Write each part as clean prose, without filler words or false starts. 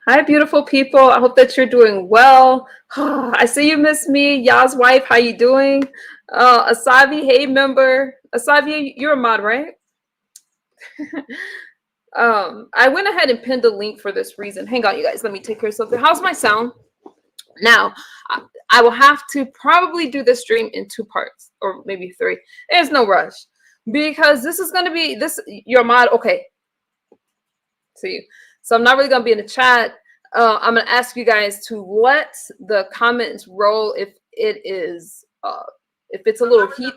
Hi, beautiful people. I hope that you're doing well. I see you miss me. Ya's wife, how you doing? Asabi, hey, member. Asabi, you're a mod, right? I went ahead and pinned a link for this reason. Hang on, you guys. Let me take care of something. How's my sound? Now, I will have to probably do this stream in 2 parts or maybe 3. There's no rush because this is going to be this. Your mod, okay. See you. So I'm not really going to be in the chat. I'm going to ask you guys to let the comments roll if it's a little heat.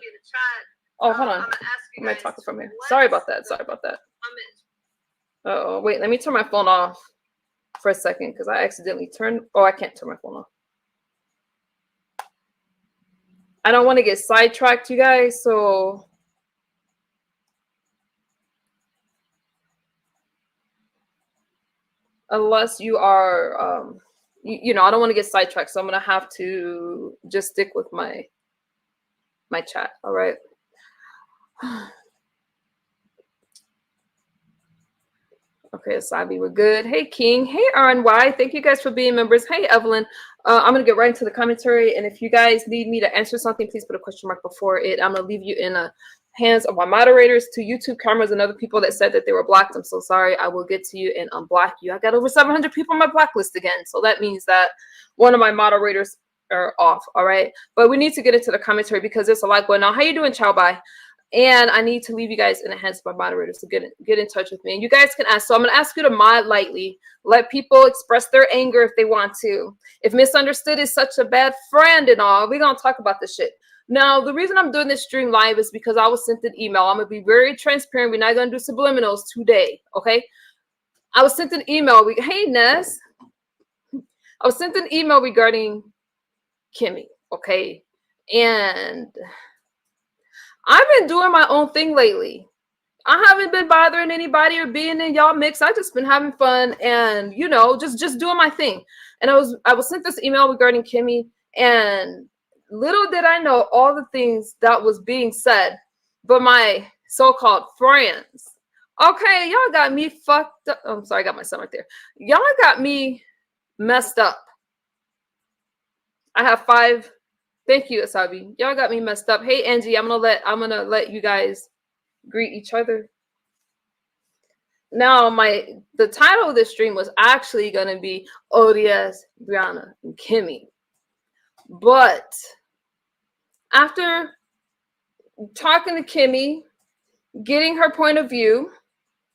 Oh, hold on. Am I talking from here? Sorry about that. Sorry about that. Oh, wait. Let me turn my phone off for a second because I accidentally turned. Oh, I can't turn my phone off. I don't want to get sidetracked, you guys. So unless you are, you know, I don't want to get sidetracked. So I'm going to have to just stick with my chat. All right. Okay, Asabi, we're good. Hey, King. Hey, RNY. Thank you guys for being members. Hey, Evelyn. I'm going to get right into the commentary. And if you guys need me to answer something, please put a question mark before it. I'm going to leave you in the hands of my moderators, to YouTube cameras, and other people that said that they were blocked. I'm so sorry. I will get to you and unblock you. I got over 700 people on my blacklist again. So that means that one of my moderators are off. All right. But we need to get into the commentary because there's a lot going on. How you doing, Chow Bai? And I need to leave you guys in the hands of my moderators to get in touch with me. And you guys can ask. So I'm going to ask you to mod lightly. Let people express their anger if they want to. If misunderstood is such a bad friend and all, we're going to talk about this shit. Now, the reason I'm doing this stream live is because I was sent an email. I'm going to be very transparent. We're not going to do subliminals today, okay? I was sent an email. Hey, Ness. I was sent an email regarding Kimmy, okay? And I've been doing my own thing lately. I haven't been bothering anybody or being in y'all mix. I just been having fun and, you know, just doing my thing. And I was sent this email regarding Kimmy, and little did I know all the things that was being said by my so-called friends. Okay, y'all got me fucked up. I'm sorry, I got my son right there. Y'all got me messed up. I have 5. Thank you, Asabi. Y'all got me messed up. Hey, Angie, I'm gonna let you guys greet each other. Now, the title of this stream was actually gonna be Odias, Brianna, and Kimmy. But after talking to Kimmy, getting her point of view,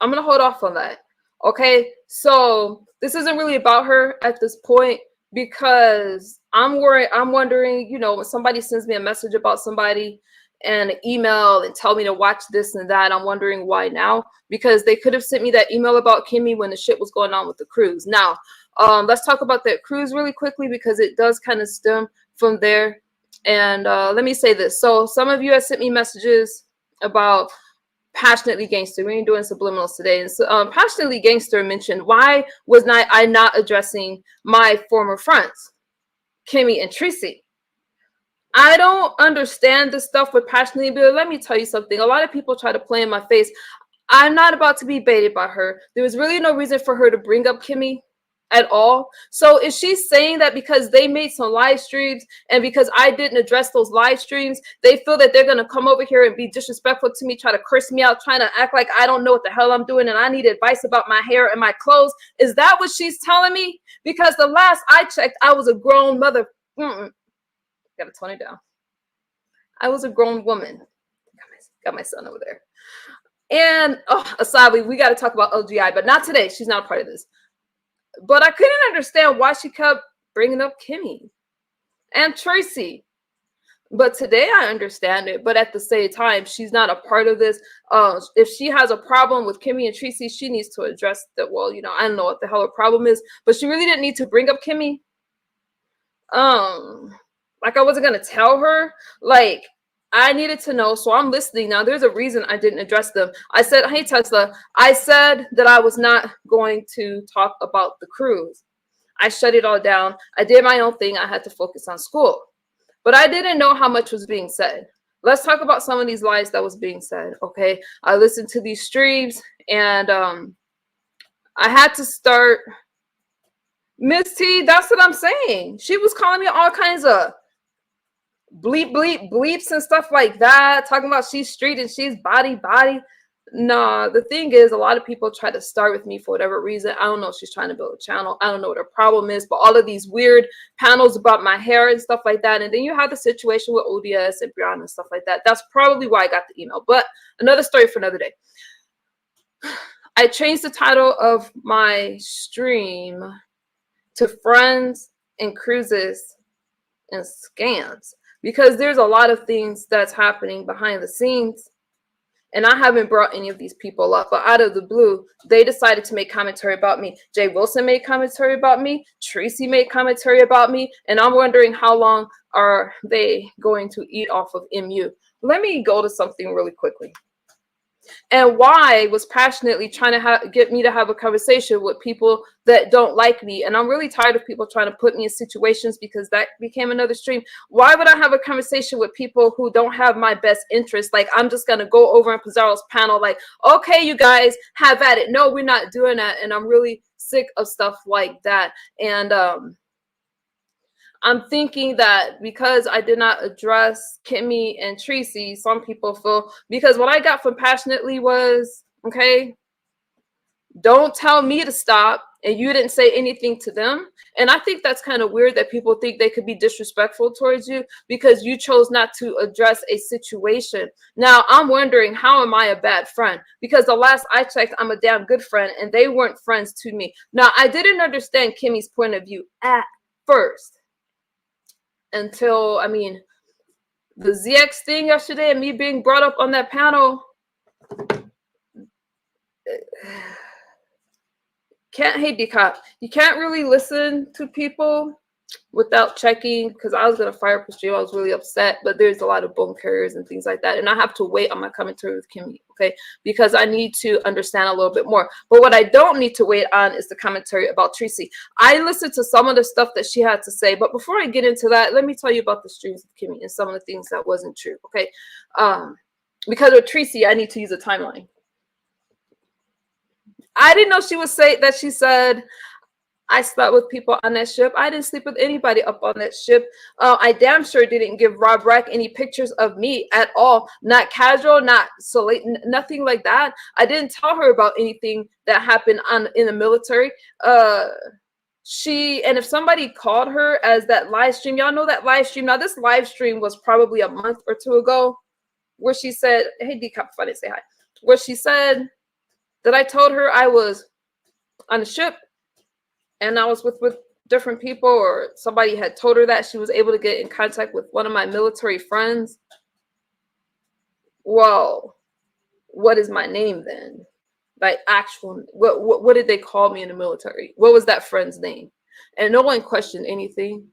I'm gonna hold off on that. Okay, so this isn't really about her at this point because I'm wondering, you know, when somebody sends me a message about somebody and an email and tell me to watch this and that, I'm wondering why now, because they could have sent me that email about Kimmy when the shit was going on with the cruise. Now, let's talk about that cruise really quickly because it does kind of stem from there. And let me say this. So some of you have sent me messages about Passionately Gangster. We ain't doing subliminals today. And so, Passionately Gangster mentioned, why was I not addressing my former friends, Kimmy and Tracy? I don't understand this stuff with Passionately, but let me tell you something. A lot of people try to play in my face. I'm not about to be baited by her. There was really no reason for her to bring up Kimmy at all. So is she saying that because they made some live streams and because I didn't address those live streams, they feel that they're going to come over here and be disrespectful to me, try to curse me out, trying to act like I don't know what the hell I'm doing and I need advice about my hair and my clothes? Is that what she's telling me? Because the last I checked, I was a grown mother. Gotta tone it down. I was a grown woman. Got my son over there. And Asabi, we got to talk about LGI, but not today. She's not a part of this. But I couldn't understand why she kept bringing up Kimmy and Tracy. But today I understand it. But at the same time, she's not a part of this. If she has a problem with Kimmy and Tracy, she needs to address that. Well, you know, I don't know what the hell her problem is, but she really didn't need to bring up Kimmy. Like I wasn't gonna tell her. Like I needed to know, so I'm listening now. There's a reason I didn't address them. I said, hey, Tesla, I said that I was not going to talk about the cruise. I shut it all down. I did my own thing. I had to focus on school. But I didn't know how much was being said. Let's talk about some of these lies that was being said, okay? I listened to these streams, and I had to start Miss T, that's what I'm saying. She was calling me all kinds of bleep, bleep, bleeps and stuff like that, talking about she's street and she's body, body. Nah, the thing is, a lot of people try to start with me for whatever reason. I don't know if she's trying to build a channel. I don't know what her problem is, but all of these weird panels about my hair and stuff like that. And then you have the situation with ODS and Brianna and stuff like that. That's probably why I got the email. But another story for another day. I changed the title of my stream to Friends and Cruises and Scams because there's a lot of things that's happening behind the scenes. And I haven't brought any of these people up, but out of the blue, they decided to make commentary about me. Jay Wilson made commentary about me. Tracy made commentary about me. And I'm wondering how long are they going to eat off of MU? Let me go to something really quickly. And Y was passionately trying to get me to have a conversation with people that don't like me. And I'm really tired of people trying to put me in situations because that became another stream. Why would I have a conversation with people who don't have my best interest? Like, I'm just going to go over in Pizarro's panel like, okay, you guys have at it. No, we're not doing that. And I'm really sick of stuff like that. And I'm thinking that because I did not address Kimmy and Tracy, some people feel, because what I got from Passionately was, okay, don't tell me to stop, and you didn't say anything to them. And I think that's kind of weird that people think they could be disrespectful towards you because you chose not to address a situation. Now, I'm wondering, how am I a bad friend? Because the last I checked, I'm a damn good friend, and they weren't friends to me. Now, I didn't understand Kimmy's point of view at first. Until, I mean, the ZX thing yesterday and me being brought up on that panel. Can't hate the cop. You can't really listen to people without checking, because I was going to fire up the stream. I was really upset, but there's a lot of bone carriers and things like that. And I have to wait on my commentary with Kimmy, okay? Because I need to understand a little bit more. But what I don't need to wait on is the commentary about Tracy. I listened to some of the stuff that she had to say, but before I get into that, let me tell you about the streams with Kimmy and some of the things that wasn't true, okay? Because with Tracy, I need to use a timeline. I didn't know she would say that. She said, I slept with people on that ship. I didn't sleep with anybody up on that ship. I damn sure didn't give Rob Rack any pictures of me at all. Not casual, not so late, nothing like that. I didn't tell her about anything that happened in the military. And if somebody called her as that live stream, y'all know that live stream. Now, this live stream was probably a month or two ago, where she said, hey, Decop, funny, say hi. Where she said that I told her I was on the ship and I was with different people, or somebody had told her that she was able to get in contact with one of my military friends. Well, what is my name then? Like, actual, what did they call me in the military? What was that friend's name? And no one questioned anything.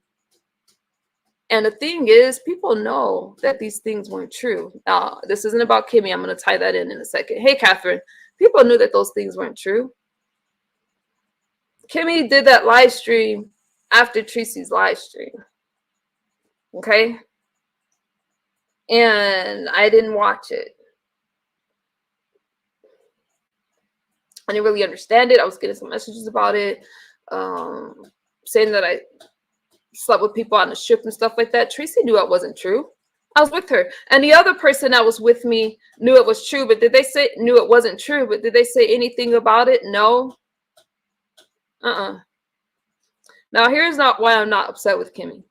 And the thing is, people know that these things weren't true. Now, this isn't about Kimmy. I'm going to tie that in a second. Hey, Catherine, people knew that those things weren't true. Kimmy did that live stream after Tracy's live stream. Okay? And I didn't watch it. I didn't really understand it. I was getting some messages about it, saying that I slept with people on the ship and stuff like that. Tracy knew it wasn't true. I was with her. And the other person that was with me knew it was true, but did they say knew it wasn't true, but did they say anything about it? No. Now, here's not why I'm not upset with Kimmy.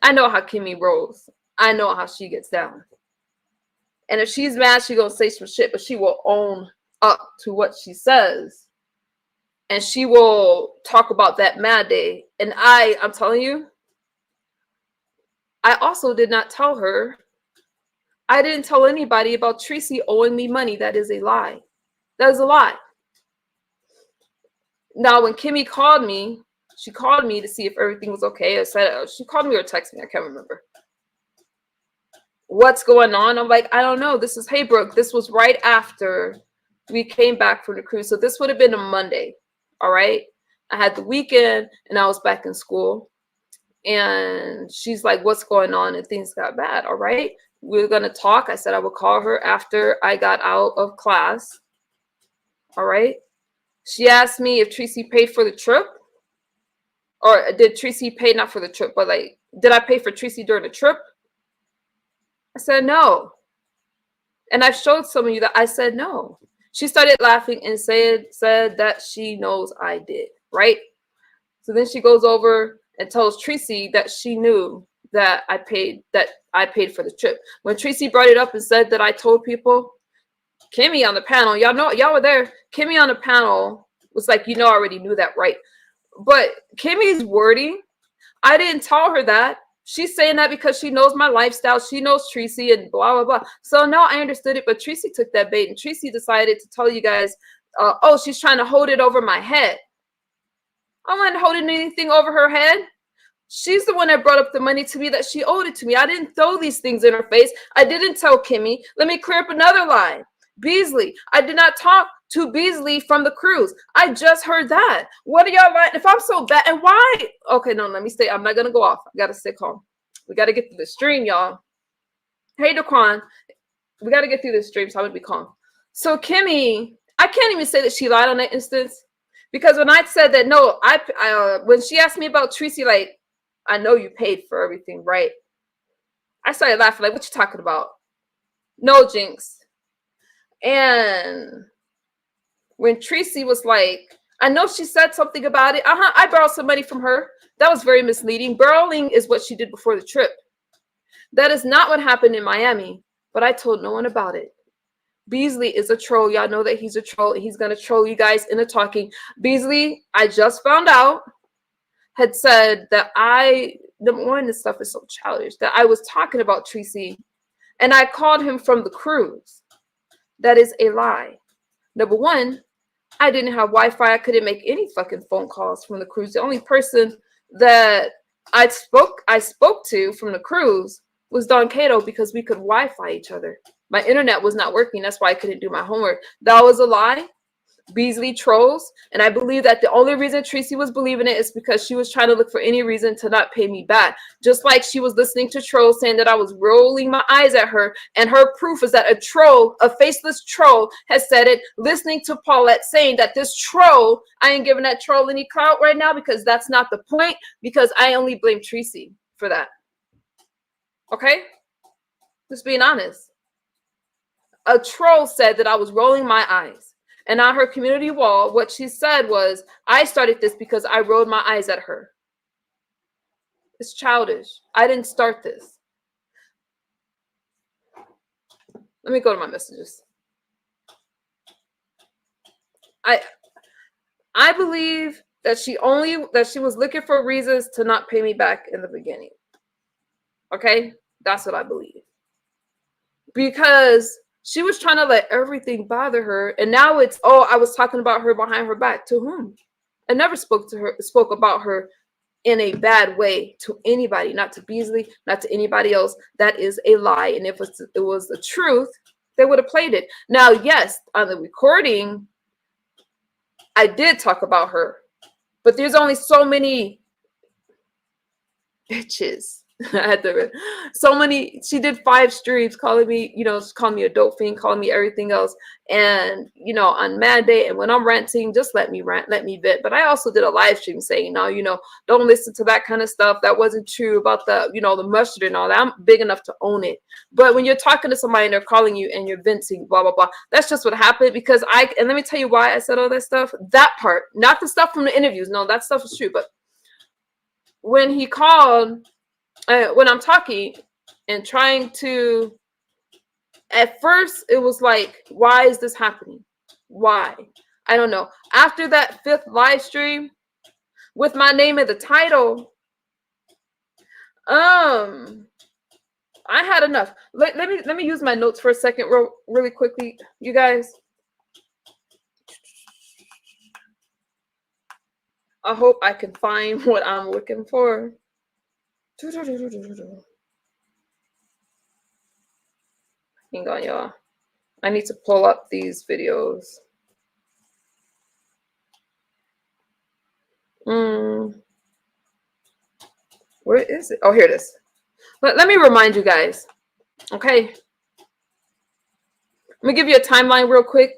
I know how Kimmy rolls. I know how she gets down. And if she's mad, she's going to say some shit, but she will own up to what she says. And she will talk about that mad day. And I'm telling you, I also did not tell her. I didn't tell anybody about Tracy owing me money. That is a lie. That is a lie. Now, when Kimmy called me, she called me to see if everything was okay. I said, she called me or texted me. I can't remember. What's going on? I'm like, I don't know. This is, hey, Brooke, this was right after we came back from the cruise. So this would have been a Monday. All right. I had the weekend and I was back in school. And she's like, what's going on? And things got bad. All right. We're going to talk. I said I would call her after I got out of class. All right. She asked me if Tracy paid for the trip. Or did Tracy pay, not for the trip, but like, did I pay for Tracy during the trip? I said no. And I've showed some of you that I said no. She started laughing and said that she knows I did, right? So then she goes over and tells Tracy that she knew that I paid for the trip. When Tracy brought it up and said that I told people, Kimmy on the panel, y'all were there. Kimmy on the panel was like, I already knew that, right? But Kimmy's wording, I didn't tell her that. She's saying that because she knows my lifestyle. She knows Tracy and blah, blah, blah. So now I understood it, but Tracy took that bait and Tracy decided to tell you guys, oh, she's trying to hold it over my head. I wasn't holding anything over her head. She's the one that brought up the money to me, that she owed it to me. I didn't throw these things in her face. I didn't tell Kimmy. Let me clear up another lie. Beasley, I did not talk to Beasley from the cruise. I just heard that. What are y'all like? If I'm so bad, and why? Okay, no, let me stay. I'm not going to go off. I got to stay calm. We got to get through the stream, y'all. Hey, Daquan, we got to get through this stream, so I'm going to be calm. So Kimmy, I can't even say that she lied on that instance, because when I said that, no, when she asked me about Tracy, like, I know you paid for everything, right? I started laughing, like, what you talking about? No, Jinx. And when Tracy was like, I know she said something about it. I borrowed some money from her. That was very misleading. Borrowing is what she did before the trip. That is not what happened in Miami, but I told no one about it. Beasley is a troll. Y'all know that he's a troll. He's going to troll you guys into talking. Beasley, I just found out, had said that number one, this stuff is so childish, that I was talking about Tracy and I called him from the cruise. That is a lie. Number one, I didn't have Wi-Fi. I couldn't make any fucking phone calls from the cruise. The only person that I spoke to from the cruise was Don Cato, because we could Wi-Fi each other. My internet was not working. That's why I couldn't do my homework. That was a lie. Beasley trolls, and I believe that the only reason Tracy was believing it is because she was trying to look for any reason to not pay me back, just like she was listening to trolls saying that I was rolling my eyes at her, and her proof is that a faceless troll has said it, listening to Paulette saying that this troll, I ain't giving that troll any clout right now, because that's not the point, because I only blame Tracy for that. Okay, just being honest. A troll said that I was rolling my eyes. And on her community wall, what she said was, I started this because I rolled my eyes at her. It's childish. I didn't start this. Let me go to my messages. I believe that she was looking for reasons to not pay me back in the beginning. Okay? That's what I believe. Because she was trying to let everything bother her. And now it's, oh, I was talking about her behind her back. To whom? I never spoke about her in a bad way to anybody, not to Beasley, not to anybody else. That is a lie. And if it was the truth, they would have played it. Now, yes, on the recording, I did talk about her. But there's only so many bitches. She did 5 streams calling me, calling me a dope fiend, calling me everything else. And, on Mad Day, and when I'm ranting, just let me rant, let me vent. But I also did a live stream saying, no, don't listen to that kind of stuff. That wasn't true about the, the mustard and all that. I'm big enough to own it. But when you're talking to somebody and they're calling you and you're venting, blah, blah, blah, that's just what happened. Because and let me tell you why I said all that stuff. That part, not the stuff from the interviews. No, that stuff is true. But when he called, when I'm talking and trying to, at first it was like, why is this happening? Why? I don't know. After that 5th live stream with my name in the title, I had enough. Let me use my notes for a second, really quickly, you guys. I hope I can find what I'm looking for. Hang on, y'all. I need to pull up these videos. Where is it? Oh, here it is. Let me remind you guys. Okay. Let me give you a timeline real quick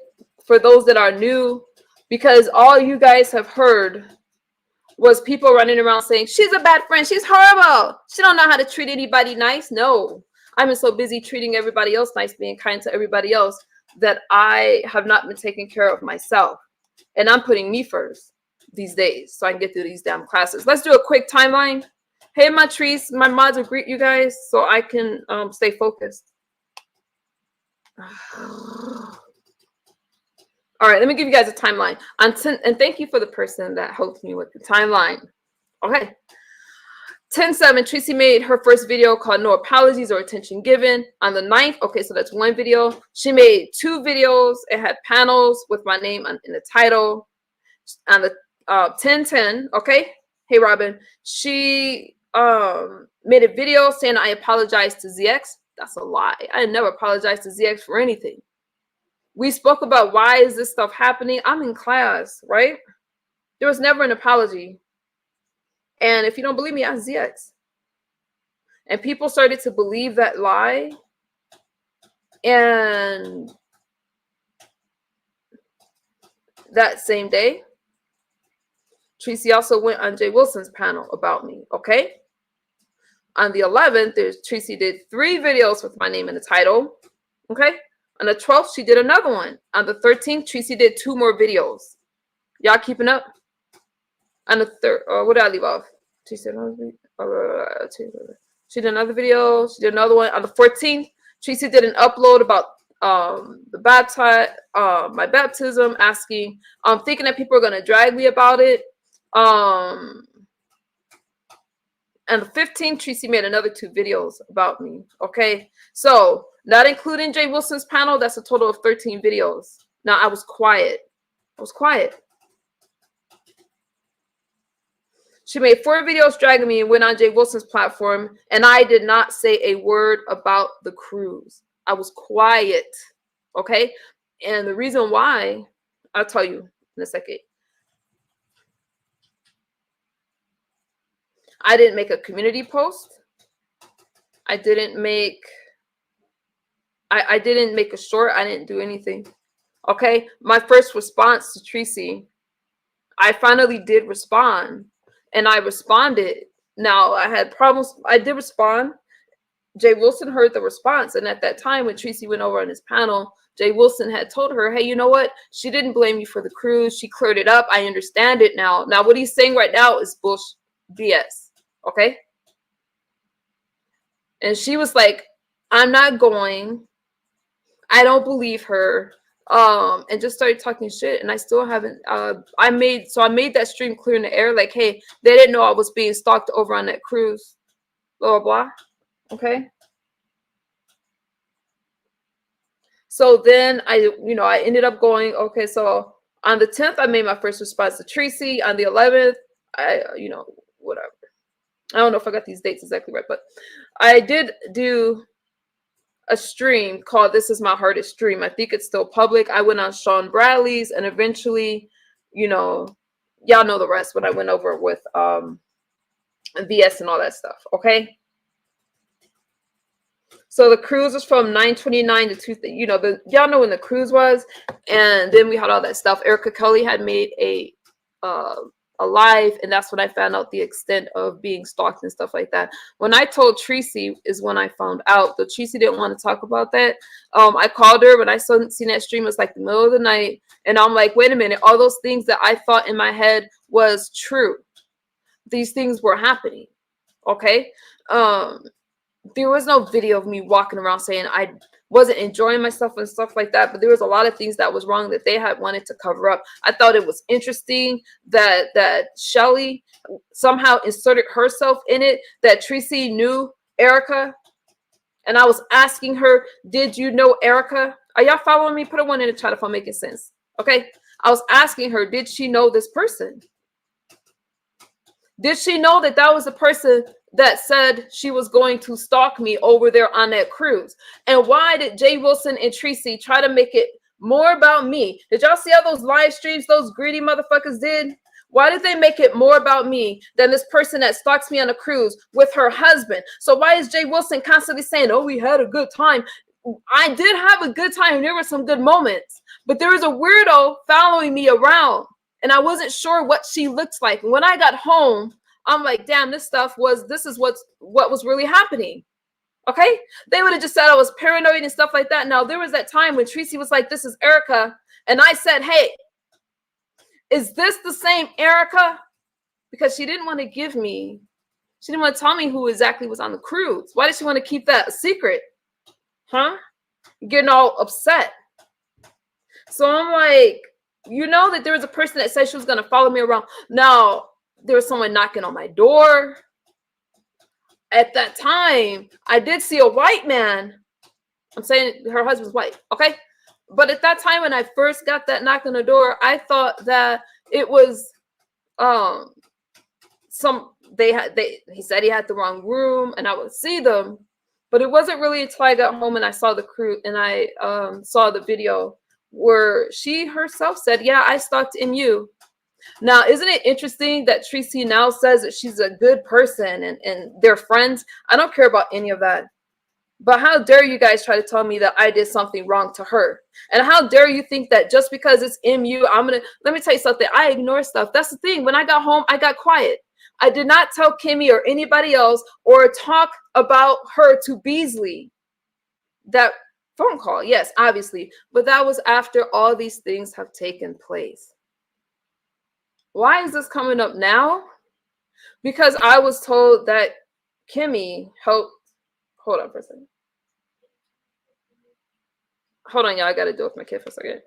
for those that are new, because all you guys have heard was people running around saying, she's a bad friend, she's horrible, she don't know how to treat anybody nice. No, I've been so busy treating everybody else nice, being kind to everybody else, that I have not been taking care of myself. And I'm putting me first these days so I can get through these damn classes. Let's do a quick timeline. Hey, my trees, my mods will greet you guys so I can stay focused. All right, let me give you guys a timeline. And thank you for the person that helped me with the timeline. Okay. 10/7, Tracy made her first video called No Apologies or Attention Given. On the 9th, okay, so that's one video. She made 2 videos. It had panels with my name in the title. On the 10/10, okay. Hey, Robin. She made a video saying I apologized to ZX. That's a lie. I never apologized to ZX for anything. We spoke about why is this stuff happening. I'm in class, right? There was never an apology. And if you don't believe me, ask ZX. And people started to believe that lie. And that same day, Tracy also went on Jay Wilson's panel about me, okay? On the 11th, Tracy did 3 videos with my name in the title, okay? On the 12th, she did another one. On the 13th, Tracy did 2 more videos. Y'all keeping up? On the 3rd, what did I leave off? She did another video. She did another one. On the 14th, Tracy did an upload about my baptism, asking, thinking that people are going to drag me about it. And the 15th, Tracy made another 2 videos about me. Okay, so not including Jay Wilson's panel, that's a total of 13 videos. Now I was quiet. She made 4 videos dragging me and went on Jay Wilson's platform, and I did not say a word about the cruise. I was quiet. Okay, and the reason why, I'll tell you in a second. I didn't make a community post. I didn't make a short. I didn't do anything. Okay. My first response to Tracy, I finally did respond, and I responded. Now I had problems. I did respond. Jay Wilson heard the response. And at that time, when Tracy went over on his panel, Jay Wilson had told her, hey, you know what? She didn't blame you for the cruise. She cleared it up. I understand it now. Now, what he's saying right now is bullshit, BS. Okay. And she was like, I'm not going. I don't believe her. And just started talking shit. And I still haven't, I made that stream clear in the air. Like, hey, they didn't know I was being stalked over on that cruise. Blah, blah, blah. Okay. So then I ended up going, okay, so on the 10th, I made my first response to Tracy. On the 11th, whatever. I don't know if I got these dates exactly right, but I did do a stream called This Is My Hardest Stream. I think it's still public. I went on Sean Bradley's, and eventually, y'all know the rest when I went over with VS and all that stuff, okay? So the cruise was from 9/29 to 2. Y'all know when the cruise was, and then we had all that stuff. Erica Kelly had made a live, and that's when I found out the extent of being stalked and stuff like that. When I told Tracy is when I found out, but Tracy didn't want to talk about that. I called her when I seen that stream. It was like the middle of the night, and I'm like, wait a minute, all those things that I thought in my head was true, these things were happening. Okay. There was no video of me walking around saying I wasn't enjoying myself and stuff like that, but there was a lot of things that was wrong that they had wanted to cover up. I thought it was interesting that Shelly somehow inserted herself in it, that Tracy knew Erica. And I was asking her, did you know Erica? Are y'all following me? Put a 1 in the chat if I'm making sense. Okay. I was asking her, did she know this person? Did she know that was the person that said she was going to stalk me over there on that cruise? And why did Jay Wilson and Tracy try to make it more about me? Did y'all see how those live streams those greedy motherfuckers did? Why did they make it more about me than this person that stalks me on a cruise with her husband? So why is Jay Wilson constantly saying, oh, we had a good time? I did have a good time. There were some good moments, but there was a weirdo following me around. and I wasn't sure what she looked like. And when I got home, I'm like, damn, this is what was really happening. Okay, they would have just said I was paranoid and stuff like that. Now there was that time when Tracy was like, this is Erica, and I said, hey, is this the same Erica? Because she didn't want to tell me who exactly was on the cruise. Why did she want to keep that a secret? Huh? Getting all upset. So I'm like, you know that there was a person that said she was going to follow me around. Now, there was someone knocking on my door. At that time, I did see a white man. I'm saying her husband's white, okay? But at that time, when I first got that knock on the door, I thought that it was he said he had the wrong room and I would see them. But it wasn't really until I got home and I saw the crew and I saw the video where she herself said, yeah, I stalked MU. Now, isn't it interesting that Tracy now says that she's a good person and they're friends? I don't care about any of that. But how dare you guys try to tell me that I did something wrong to her? And how dare you think that just because it's MU, let me tell you something. I ignore stuff. That's the thing. When I got home, I got quiet. I did not tell Kimmy or anybody else or talk about her to Beasley. That phone call, yes, obviously. But that was after all these things have taken place. Why is this coming up now? Because I was told that Kimmy helped. Hold on for a second. Hold on, y'all. I got to deal with my kid for a second.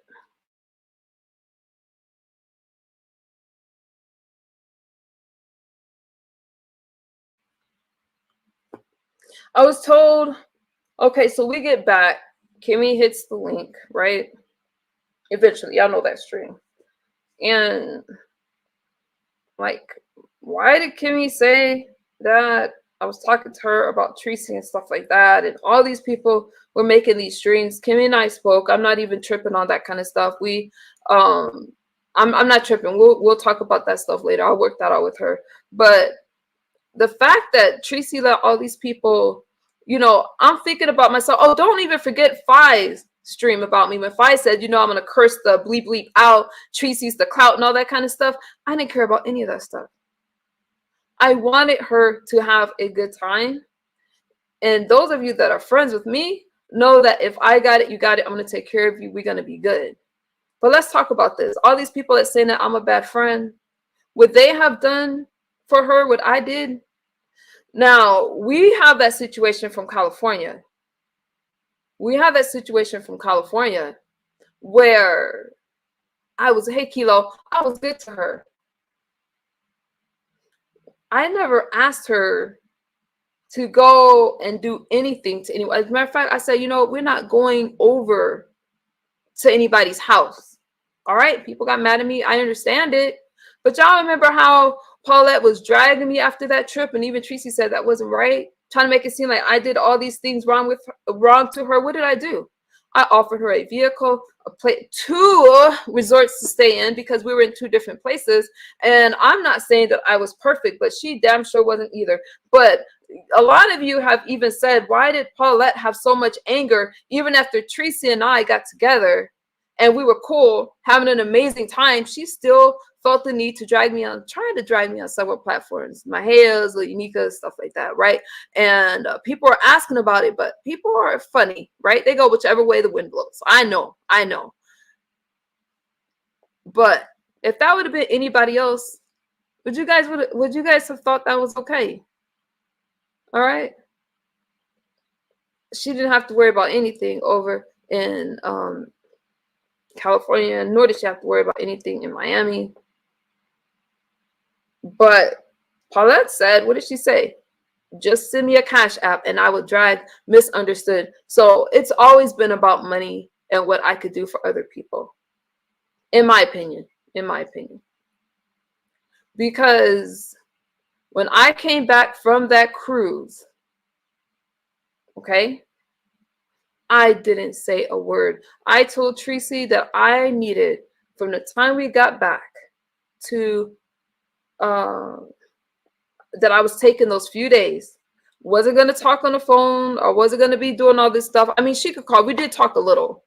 I was told, okay, so we get back. Kimmy hits the link, right? Eventually, y'all know that stream. And like, why did Kimmy say that I was talking to her about Tracy and stuff like that? And all these people were making these streams. Kimmy and I spoke. I'm not even tripping on that kind of stuff. I'm not tripping. We'll talk about that stuff later. I'll work that out with her. But the fact that Tracy let all these people, I'm thinking about myself. Oh, don't even forget Fi's stream about me when Fi said, I'm gonna curse the bleep bleep out, Tracy's the clout and all that kind of stuff. I didn't care about any of that stuff. I wanted her to have a good time. And those of you that are friends with me know that if I got it, you got it. I'm gonna take care of you. We're gonna be good. But let's talk about this. All these people that say that I'm a bad friend, would they have done for her what I did? Now, we have that situation from California. Where hey, Kilo, I was good to her. I never asked her to go and do anything to anyone. As a matter of fact, I said, we're not going over to anybody's house. All right, people got mad at me. I understand it. But y'all remember how Paulette was dragging me after that trip, and even Tracy said that wasn't right, trying to make it seem like I did all these things wrong to her. What did I do? I offered her a vehicle, two resorts to stay in because we were in two different places. And I'm not saying that I was perfect, but she damn sure wasn't either. But a lot of you have even said, why did Paulette have so much anger even after Tracy and I got together and we were cool, having an amazing time? She still felt the need to trying to drag me on several platforms, my hairs, Unica, stuff like that, right? And people are asking about it, but people are funny, right? They go whichever way the wind blows. I know. But if that would have been anybody else, would you guys have thought that was okay? All right. She didn't have to worry about anything over in California, nor did she have to worry about anything in Miami. But Paulette said, what did she say? Just send me a cash app and I will drag misunderstood. So it's always been about money and what I could do for other people. In my opinion. Because when I came back from that cruise, okay, I didn't say a word. I told Tracy that I needed, from the time we got back to that I was taking those few days, wasn't going to talk on the phone or wasn't going to be doing all this stuff. I mean, she could call. We did talk a little,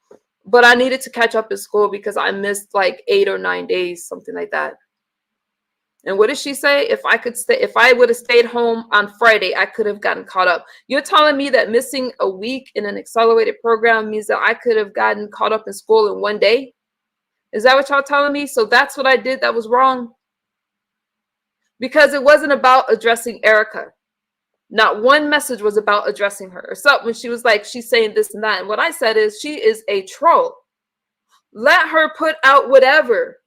but I needed to catch up in school because I missed like 8 or 9 days, something like that. And what did she say? If I would have stayed home on Friday, I could have gotten caught up. You're telling me that missing a week in an accelerated program means that I could have gotten caught up in school in 1 day? Is that what y'all telling me? So that's what I did that was wrong? Because it wasn't about addressing Erica. Not one message was about addressing her. So when she was like, she's saying this and that. And what I said is, she is a troll. Let her put out whatever.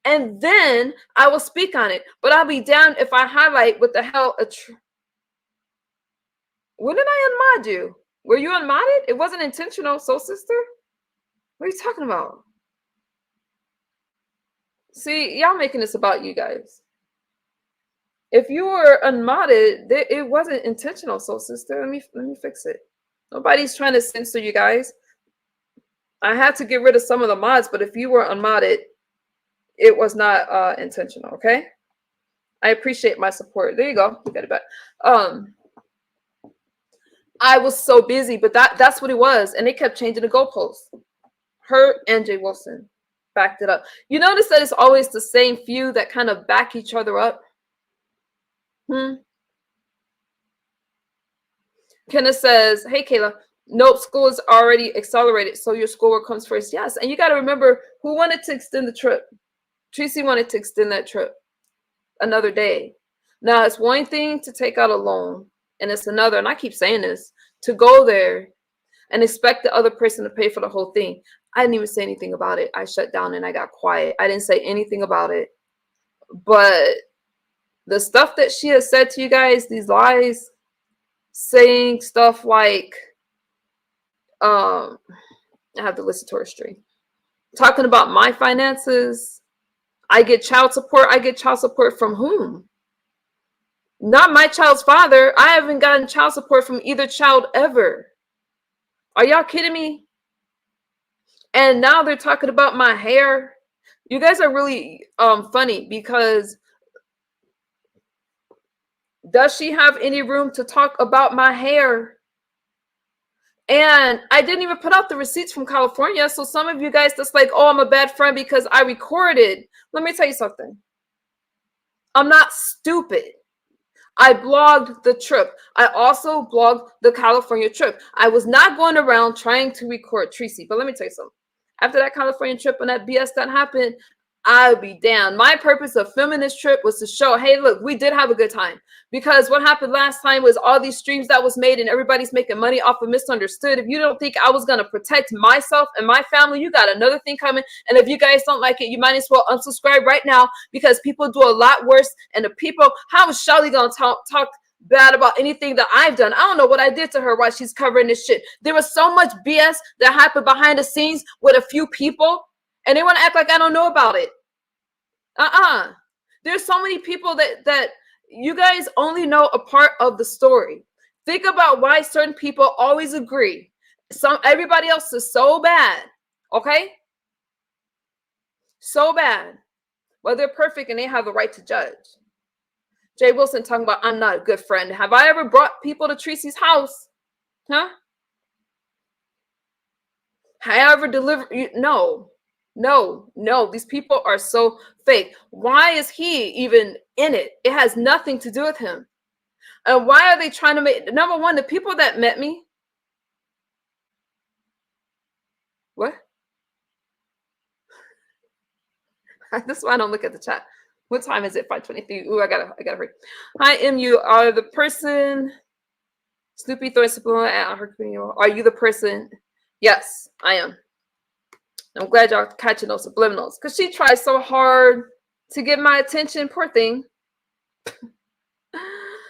And then I will speak on it. But I'll be damned if I highlight what the hell when did I unmod you? Were you unmodded? It wasn't intentional, soul sister. What are you talking about? See, y'all making this about you guys. If you were unmodded, it wasn't intentional, soul sister. Let me fix it. Nobody's trying to censor you guys. I had to get rid of some of the mods, but if you were unmodded, it was not intentional. Okay. I appreciate my support. There you go. You got it back. I was so busy, but that's what it was, and they kept changing the goalposts. Her and Jay Wilson backed it up. You notice that it's always the same few that kind of back each other up. Kenneth says, hey, Kayla, nope, school is already accelerated, so your schoolwork comes first. Yes, and you got to remember who wanted to extend the trip. Tracy wanted to extend that trip another day. Now, it's one thing to take out a loan, and it's another, and I keep saying this, to go there and expect the other person to pay for the whole thing. I didn't even say anything about it. I shut down and I got quiet. I didn't say anything about it. But the stuff that she has said to you guys, these lies, saying stuff like, I have to listen to her stream, talking about my finances. I get child support. I get child support from whom? Not my child's father. I haven't gotten child support from either child ever. Are y'all kidding me? And now they're talking about my hair. You guys are really funny, because does she have any room to talk about my hair? And I didn't even put out the receipts from California. So some of you guys that's like, oh, I'm a bad friend because I recorded. Let me tell you something. I'm not stupid. I blogged the trip. I also blogged the California trip. I was not going around trying to record Tracy. But let me tell you something. After that California trip and that BS that happened, I'll be down. My purpose of filming this trip was to show, hey, look, we did have a good time. Because what happened last time was all these streams that was made and everybody's making money off of misunderstood. If you don't think I was going to protect myself and my family, you got another thing coming. And if you guys don't like it, you might as well unsubscribe right now, because people do a lot worse. And the people, how is Shelly going to talk bad about anything that I've done? I don't know what I did to her while she's covering this shit. There was so much BS that happened behind the scenes with a few people, and they want to act like I don't know about it. There's so many people that you guys only know a part of the story. Think about why certain people always agree. Everybody else is so bad, okay? So bad. Well, they're perfect and they have the right to judge. Jay Wilson talking about, I'm not a good friend. Have I ever brought people to Tracy's house? Huh? Have I ever delivered? No. These people are so fake. Why is he even in it? It has nothing to do with him. And why are they trying to make, number one, the people that met me? What? This is why I don't look at the chat. What time is it? 5:23. Ooh, I gotta hurry. Hi, MU. Are the person Snoopy throwing subliminal at her video? Are you the person? Yes, I am. I'm glad y'all catching those subliminals, because she tries so hard to get my attention. Poor thing.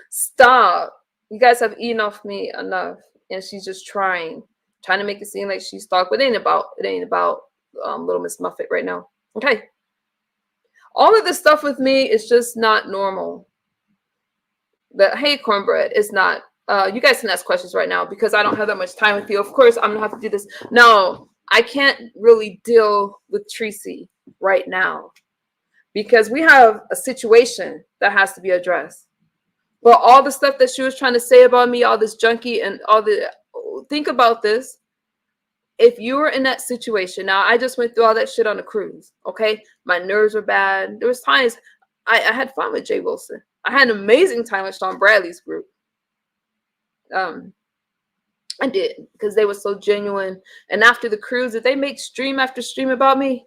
Stop. You guys have eaten off me enough, and she's just trying to make it seem like she's stalked, but it ain't about little Miss Muffet right now. Okay. All of this stuff with me is just not normal. Hey, cornbread, is not. You guys can ask questions right now because I don't have that much time with you. Of course, I'm gonna have to do this. No, I can't really deal with Tracy right now because we have a situation that has to be addressed. But all the stuff that she was trying to say about me, all this junkie and all the, think about this. if you were in that situation, now I just went through all that shit on a cruise, okay? My nerves were bad. There was times I had fun with Jay Wilson. I had an amazing time with Sean Bradley's group. I did, because they were so genuine. And after the cruise, did they make stream after stream about me?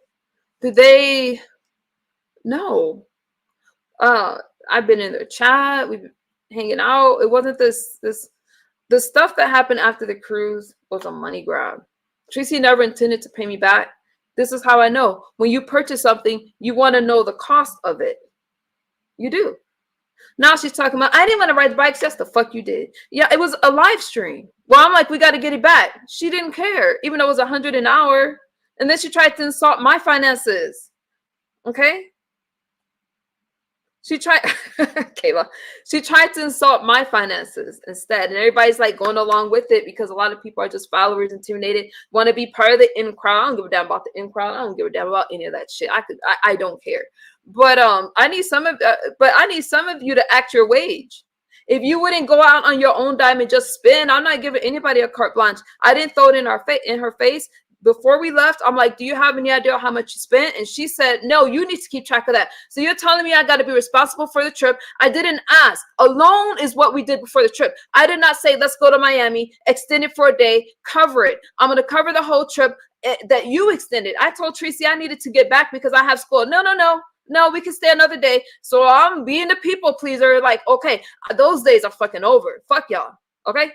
Did they? No. I've been in their chat. We've been hanging out. It wasn't the stuff that happened after the cruise was a money grab. Tracy never intended to pay me back. This is how I know. When you purchase something, you want to know the cost of it. You do. Now she's talking about, I didn't want to ride the bikes. Yes, the fuck you did. Yeah, it was a live stream. Well, I'm like, we got to get it back. She didn't care, even though it was $100 an hour. And then she tried to insult my finances. Okay? She tried, Kayla, she tried to insult my finances instead. And everybody's like going along with it because a lot of people are just followers, intimidated, want to be part of the in crowd. I don't give a damn about the in crowd. I don't give a damn about any of that shit. I don't care. But I need some of you to act your wage. If you wouldn't go out on your own dime and just spend, I'm not giving anybody a carte blanche. I didn't throw it in her face. Before we left, I'm like, do you have any idea how much you spent? And she said, no, you need to keep track of that. So you're telling me I got to be responsible for the trip. I didn't ask. Alone is what we did before the trip. I did not say, let's go to Miami, extend it for a day, cover it. I'm going to cover the whole trip that you extended. I told Tracy I needed to get back because I have school. No, we can stay another day. So I'm being the people pleaser. Like, okay, those days are fucking over. Fuck y'all. Okay?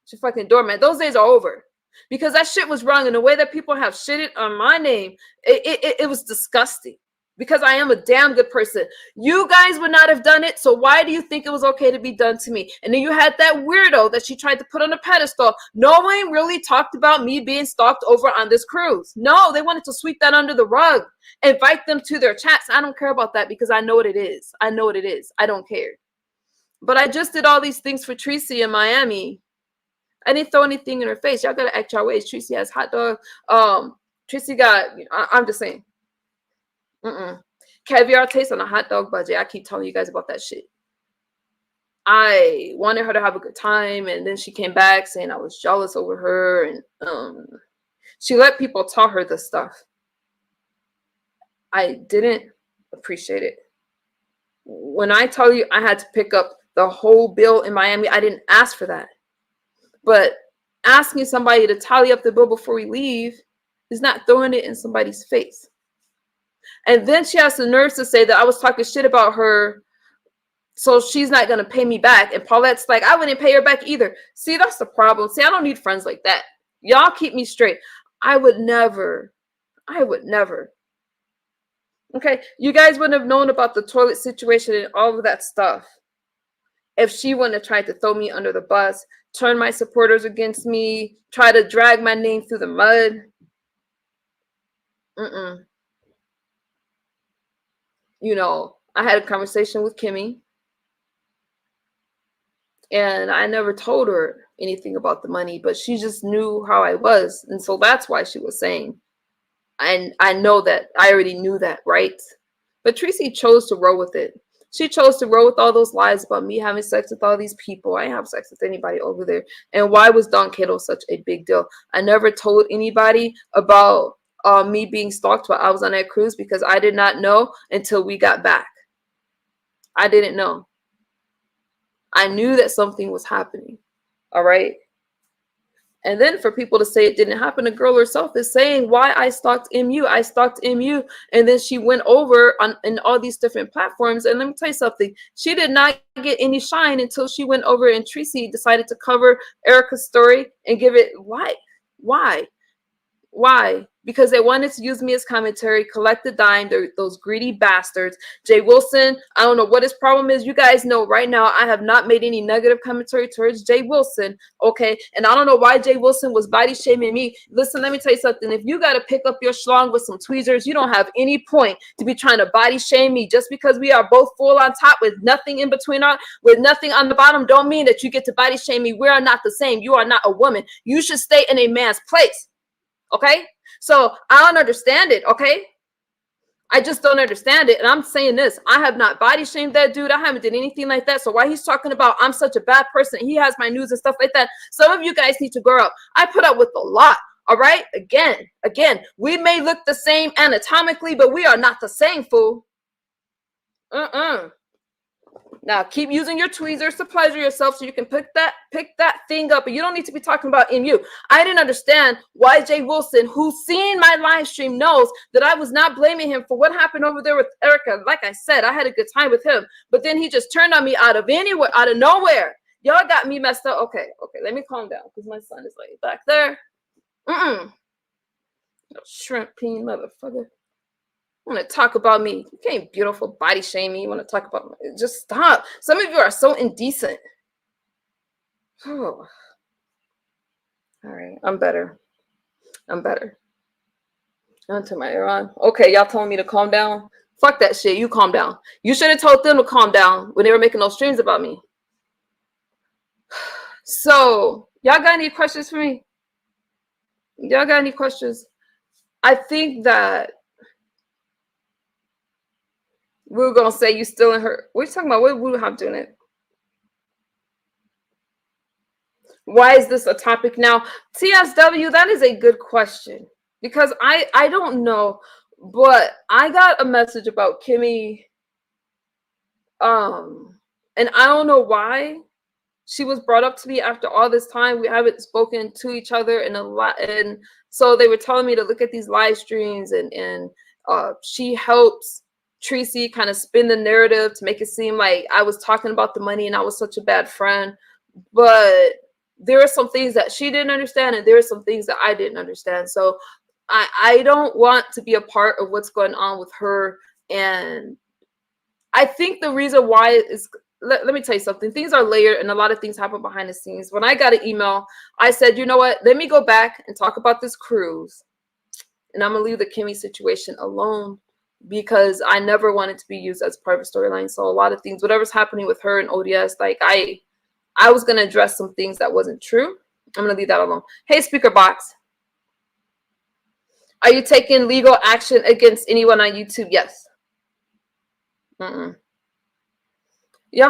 She fucking doormat. Those days are over. Because that shit was wrong. And the way that people have shitted on my name, it was disgusting. Because I am a damn good person. You guys would not have done it. So why do you think it was okay to be done to me? And then you had that weirdo that she tried to put on a pedestal. No one really talked about me being stalked over on this cruise. No, they wanted to sweep that under the rug. Invite them to their chats. I don't care about that because I know what it is. I know what it is. I don't care. But I just did all these things for Tracy in Miami. I didn't throw anything in her face. Y'all gotta act your ways. Tracy has hot dog. Tracy got, I'm just saying. Caviar taste on a hot dog budget. I keep telling you guys about that shit. I wanted her to have a good time, and then she came back saying I was jealous over her, and she let people tell her this stuff. I didn't appreciate it. When I tell you I had to pick up the whole bill in Miami, I didn't ask for that. But asking somebody to tally up the bill before we leave is not throwing it in somebody's face. And then she has the nerve to say that I was talking shit about her, so she's not going to pay me back. And Paulette's like, I wouldn't pay her back either. See, that's the problem. See, I don't need friends like that. Y'all keep me straight. I would never. Okay, you guys wouldn't have known about the toilet situation and all of that stuff if she wouldn't have tried to throw me under the bus, turn my supporters against me, try to drag my name through the mud. I had a conversation with Kimmy, and I never told her anything about the money, but she just knew how I was, and so that's why she was saying. And I know that I already knew that, right? But Tracy chose to roll with it. She chose to roll with all those lies about me having sex with all these people. I didn't have sex with anybody over there. And why was Don Cato such a big deal? I never told anybody about me being stalked while I was on that cruise because I did not know until we got back. I didn't know. I knew that something was happening. All right. And then for people to say it didn't happen, the girl herself is saying why I stalked MU. I stalked MU. And then she went over in all these different platforms. And let me tell you something. She did not get any shine until she went over and Tracy decided to cover Erica's story and give it life. Why? Because they wanted to use me as commentary, collect the dime. They're those greedy bastards. Jay Wilson, I don't know what his problem is. You guys know right now I have not made any negative commentary towards Jay Wilson, okay? And I don't know why Jay Wilson was body shaming me. Listen, let me tell you something. If you got to pick up your schlong with some tweezers, you don't have any point to be trying to body shame me. Just because we are both full on top with nothing in between, with nothing on the bottom, don't mean that you get to body shame me. We are not the same. You are not a woman. You should stay in a man's place. Okay, so I don't understand it. Okay, I just don't understand it. And I'm saying this, I have not body shamed that dude. I haven't did anything like that. So why he's talking about I'm such a bad person, he has my news and stuff like that. Some of you guys need to grow up. I put up with a lot. All right? Again, we may look the same anatomically, but we are not the same, fool. Now keep using your tweezers to pleasure yourself so you can pick that thing up. And you don't need to be talking about MU. I didn't understand why Jay Wilson, who's seen my live stream, knows that I was not blaming him for what happened over there with Erica. Like I said, I had a good time with him, but then he just turned on me out of nowhere. Y'all got me messed up. Okay, let me calm down because my son is like back there. Shrimp peen motherfucker. Want to talk about me? You can't beautiful body shame me. You want to talk about me? Just stop. Some of you are so indecent. Oh. All right, I'm better. I'm gonna turn my air on. Okay, y'all telling me to calm down? Fuck that shit. You calm down. You should have told them to calm down when they were making those streams about me. So, y'all got any questions for me? Y'all got any questions? I think that we're gonna say you still in her. What are you talking about? What we have doing it? Why is this a topic now? TSW, that is a good question because I don't know, but I got a message about Kimmy, and I don't know why she was brought up to me after all this time. We haven't spoken to each other in a lot, and so they were telling me to look at these live streams, and she helps Tracy kind of spin the narrative to make it seem like I was talking about the money and I was such a bad friend, but there are some things that she didn't understand and there are some things that I didn't understand. So I don't want to be a part of what's going on with her. And I think the reason why is, let me tell you something. Things are layered and a lot of things happen behind the scenes. When I got an email, I said, you know what? Let me go back and talk about this cruise. And I'm going to leave the Kimmy situation alone because I never wanted to be used as part of a storyline. So a lot of things, whatever's happening with her and ODS, like I was going to address some things that wasn't true. I'm going to leave that alone. Hey, speaker box. Are you taking legal action against anyone on YouTube? Yes. Y'all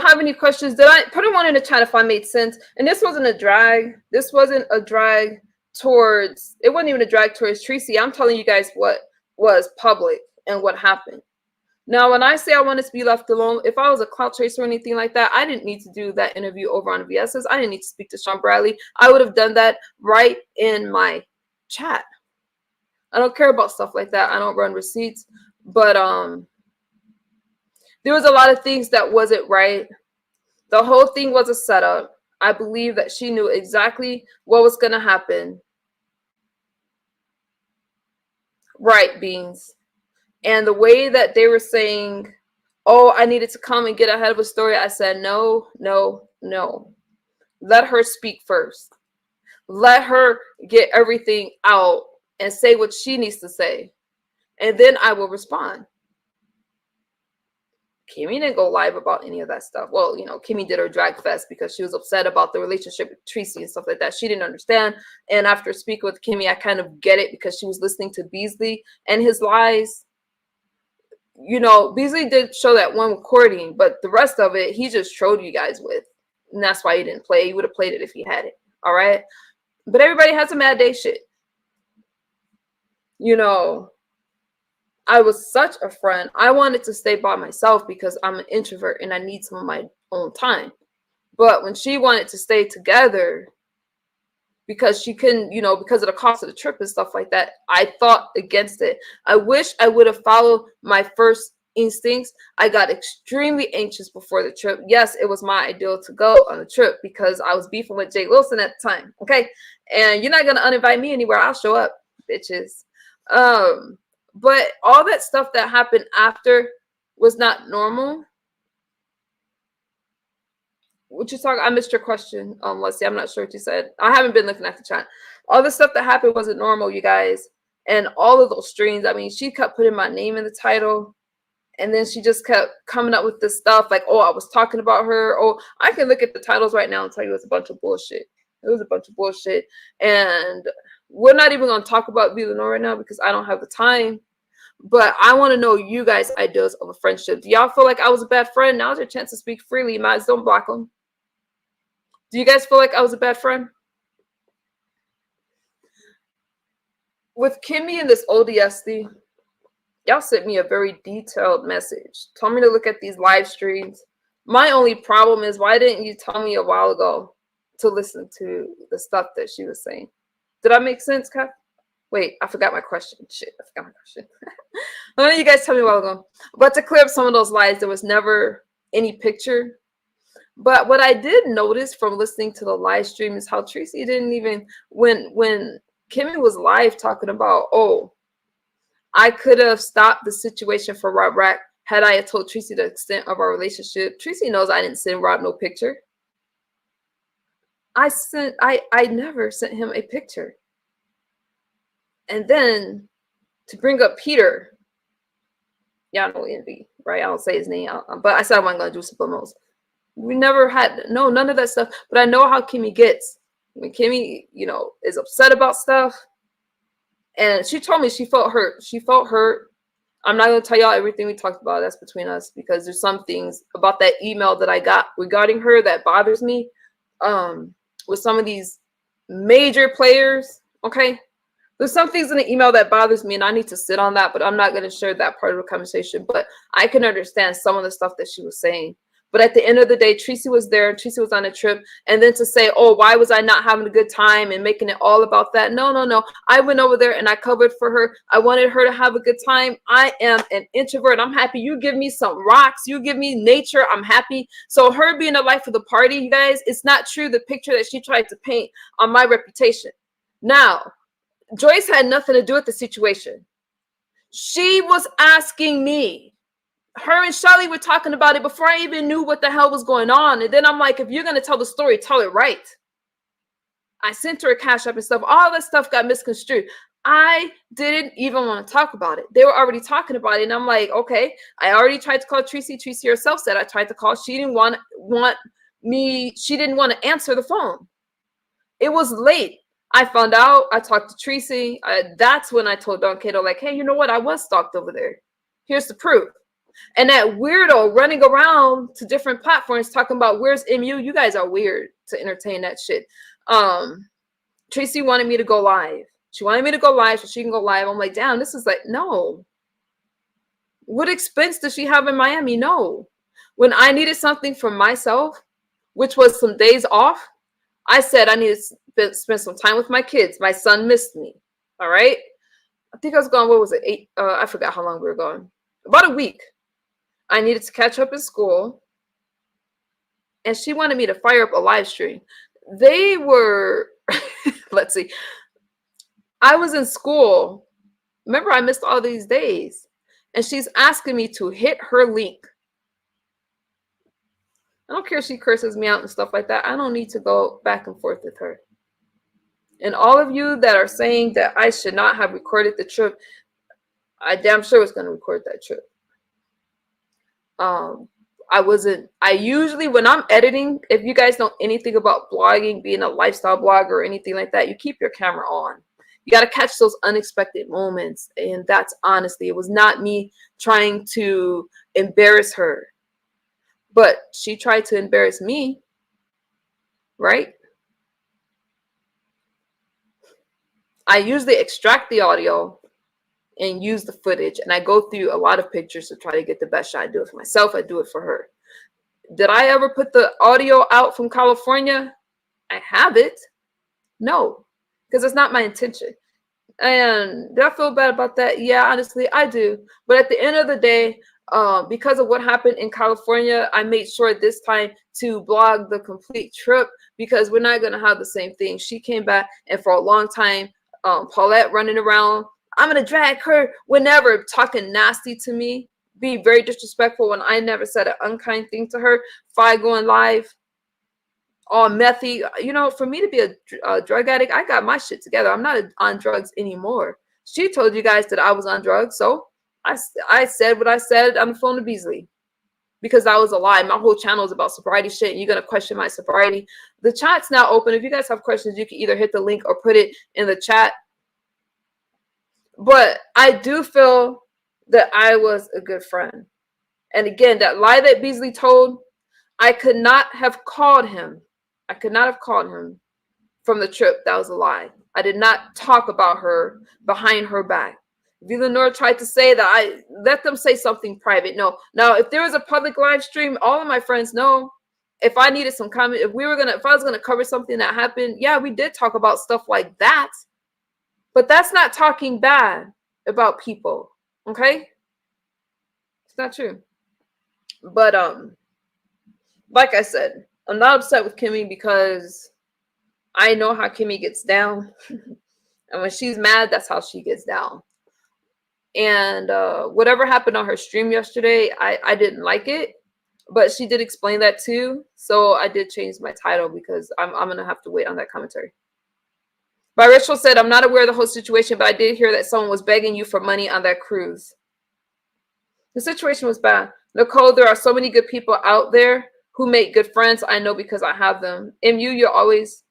have any questions? Did I put one in the chat if I made sense? And this wasn't a drag. This wasn't a drag towards, it wasn't even a drag towards Tracy. I'm telling you guys what was public and what happened. Now, when I say I wanted to be left alone, if I was a clout chaser or anything like that, I didn't need to do that interview over on VS's. I didn't need to speak to Sean Bradley. I would have done that right in my chat. I don't care about stuff like that. I don't run receipts. But there was a lot of things that wasn't right. The whole thing was a setup. I believe that she knew exactly what was going to happen. Right, Beans. And the way that they were saying, oh, I needed to come and get ahead of a story, I said, no. Let her speak first. Let her get everything out and say what she needs to say. And then I will respond. Kimmy didn't go live about any of that stuff. Well, you know, Kimmy did her drag fest because she was upset about the relationship with Tracy and stuff like that. She didn't understand. And after speaking with Kimmy, I kind of get it because she was listening to Beasley and his lies. You know, Beasley did show that one recording, but the rest of it, he just trolled you guys with. And that's why he didn't play. He would have played it if he had it. All right. But everybody has a mad day shit. You know, I was such a friend. I wanted to stay by myself because I'm an introvert and I need some of my own time. But when she wanted to stay together because she couldn't, you know, because of the cost of the trip and stuff like that, I thought against it. I wish I would have followed my first instincts. I got extremely anxious before the trip. Yes, it was my ideal to go on the trip because I was beefing with Jay Wilson at the time. Okay. And you're not going to uninvite me anywhere. I'll show up, bitches. But all that stuff that happened after was not normal. What you talking? I missed your question. Let's see. I'm not sure what you said. I haven't been looking at the chat. All the stuff that happened wasn't normal, you guys. And all of those streams, I mean, she kept putting my name in the title. And then she just kept coming up with this stuff like, oh, I was talking about her. Oh, I can look at the titles right now and tell you it's a bunch of bullshit. It was a bunch of bullshit. And we're not even going to talk about Villanor right now because I don't have the time. But I want to know you guys' ideas of a friendship. Do y'all feel like I was a bad friend? Now's your chance to speak freely. You might as well don't block them. Do you guys feel like I was a bad friend? with Kimmy and this ODSD, y'all sent me a very detailed message. Told me to look at these live streams. My only problem is, why didn't you tell me a while ago to listen to the stuff that she was saying? Did I make sense, Kath? Wait, I forgot my question. Shit, I forgot my question. Why don't you guys tell me a while ago? But to clear up some of those lies, there was never any picture. But what I did notice from listening to the live stream is how Tracy didn't even, when Kimmy was live talking about, oh, I could have stopped the situation for Rob Rack had I told Tracy the extent of our relationship. Tracy knows I didn't send Rob no picture. I never sent him a picture. And then to bring up Peter, y'all know Envy, right? I don't say his name, but I said I wasn't gonna do subliminals. We never had none of that stuff. But I know how Kimmy gets. When Kimmy, is upset about stuff, and she told me she felt hurt. She felt hurt. I'm not gonna tell y'all everything we talked about. That's between us, because there's some things about that email that I got regarding her that bothers me. With some of these major players, okay. There's some things in the email that bothers me, and I need to sit on that, but I'm not going to share that part of the conversation. But I can understand some of the stuff that she was saying. But at the end of the day, Tracy was there. Tracy was on a trip. And then to say, oh, why was I not having a good time and making it all about that? No, no, no. I went over there and I covered for her. I wanted her to have a good time. I am an introvert. I'm happy. You give me some rocks. You give me nature. I'm happy. So her being the life of the party, you guys, it's not true, the picture that she tried to paint on my reputation. Now, Joyce had nothing to do with the situation. She was asking me. Her and Shelly were talking about it before I even knew what the hell was going on. And then I'm like, if you're going to tell the story, tell it right. I sent her a Cash App and stuff. All that stuff got misconstrued. I didn't even want to talk about it. They were already talking about it. And I'm like, okay, I already tried to call Tracy. Tracy herself said I tried to call. She didn't want me. She didn't want to answer the phone. It was late. I found out. I talked to Tracy. That's when I told Don Cato, like, hey, you know what? I was stalked over there. Here's the proof. And that weirdo running around to different platforms talking about where's MU. You guys are weird to entertain that shit. Tracy wanted me to go live. She wanted me to go live so she can go live. I'm like, damn, this is like, no. What expense does she have in Miami? No. When I needed something for myself, which was some days off, I said I needed to spend some time with my kids. My son missed me. All right. I think I was gone. What was it? I forgot how long we were gone. About a week. I needed to catch up in school. And she wanted me to fire up a live stream. They were, let's see. I was in school. Remember, I missed all these days. And she's asking me to hit her link. I don't care if she curses me out and stuff like that. I don't need to go back and forth with her. And all of you that are saying that I should not have recorded the trip, I damn sure was going to record that trip. I usually, when I'm editing, if you guys know anything about blogging, being a lifestyle blogger or anything like that, you keep your camera on. You got to catch those unexpected moments. And that's honestly, it was not me trying to embarrass her. But she tried to embarrass me, right? I usually extract the audio and use the footage, and I go through a lot of pictures to try to get the best shot. I do it for myself. I do it for her. Did I ever put the audio out from California? I have it. No, because it's not my intention. And do I feel bad about that? Yeah, honestly, I do. But at the end of the day, because of what happened in California, I made sure this time to blog the complete trip, because we're not going to have the same thing. She came back, and for a long time, Paulette running around, I'm going to drag her whenever, talking nasty to me, be very disrespectful when I never said an unkind thing to her. Fi going live, all methy. For me to be a drug addict, I got my shit together. I'm not on drugs anymore. She told you guys that I was on drugs, so I said what I said on the phone to Beasley, because that was a lie. My whole channel is about sobriety shit, and you're going to question my sobriety. The chat's now open. If you guys have questions, you can either hit the link or put it in the chat. But I do feel that I was a good friend. And again, that lie that Beasley told, I could not have called him. I could not have called him from the trip. That was a lie. I did not talk about her behind her back. If Eleanor tried to say that, I let them say something private. No. Now, if there was a public live stream, all of my friends know. If I needed some comment, if I was gonna cover something that happened, yeah, we did talk about stuff like that. But that's not talking bad about people. Okay? It's not true. But like I said, I'm not upset with Kimmy because I know how Kimmy gets down. And when she's mad, that's how she gets down. And whatever happened on her stream yesterday, I didn't like it. But she did explain that too. So I did change my title because I'm going to have to wait on that commentary. But Rachel said, I'm not aware of the whole situation, but I did hear that someone was begging you for money on that cruise. The situation was bad. Nicole, there are so many good people out there who make good friends. I know because I have them. You always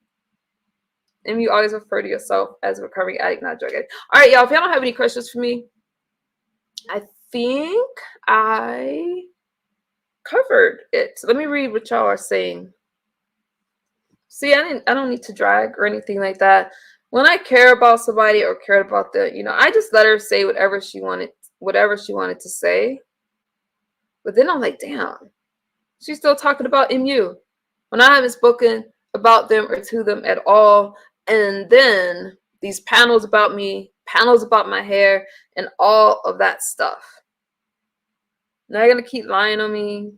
refer to yourself as a recovering addict, not drug addict. All right, y'all, if y'all don't have any questions for me, I think I covered it. So let me read what y'all are saying. See, I don't need to drag or anything like that. When I care about somebody or care about I just let her say whatever she wanted to say. But then I'm like, damn, she's still talking about MU when I haven't spoken about them or to them at all. And then these panels about me, panels about my hair, and all of that stuff. Now you're going to keep lying on me.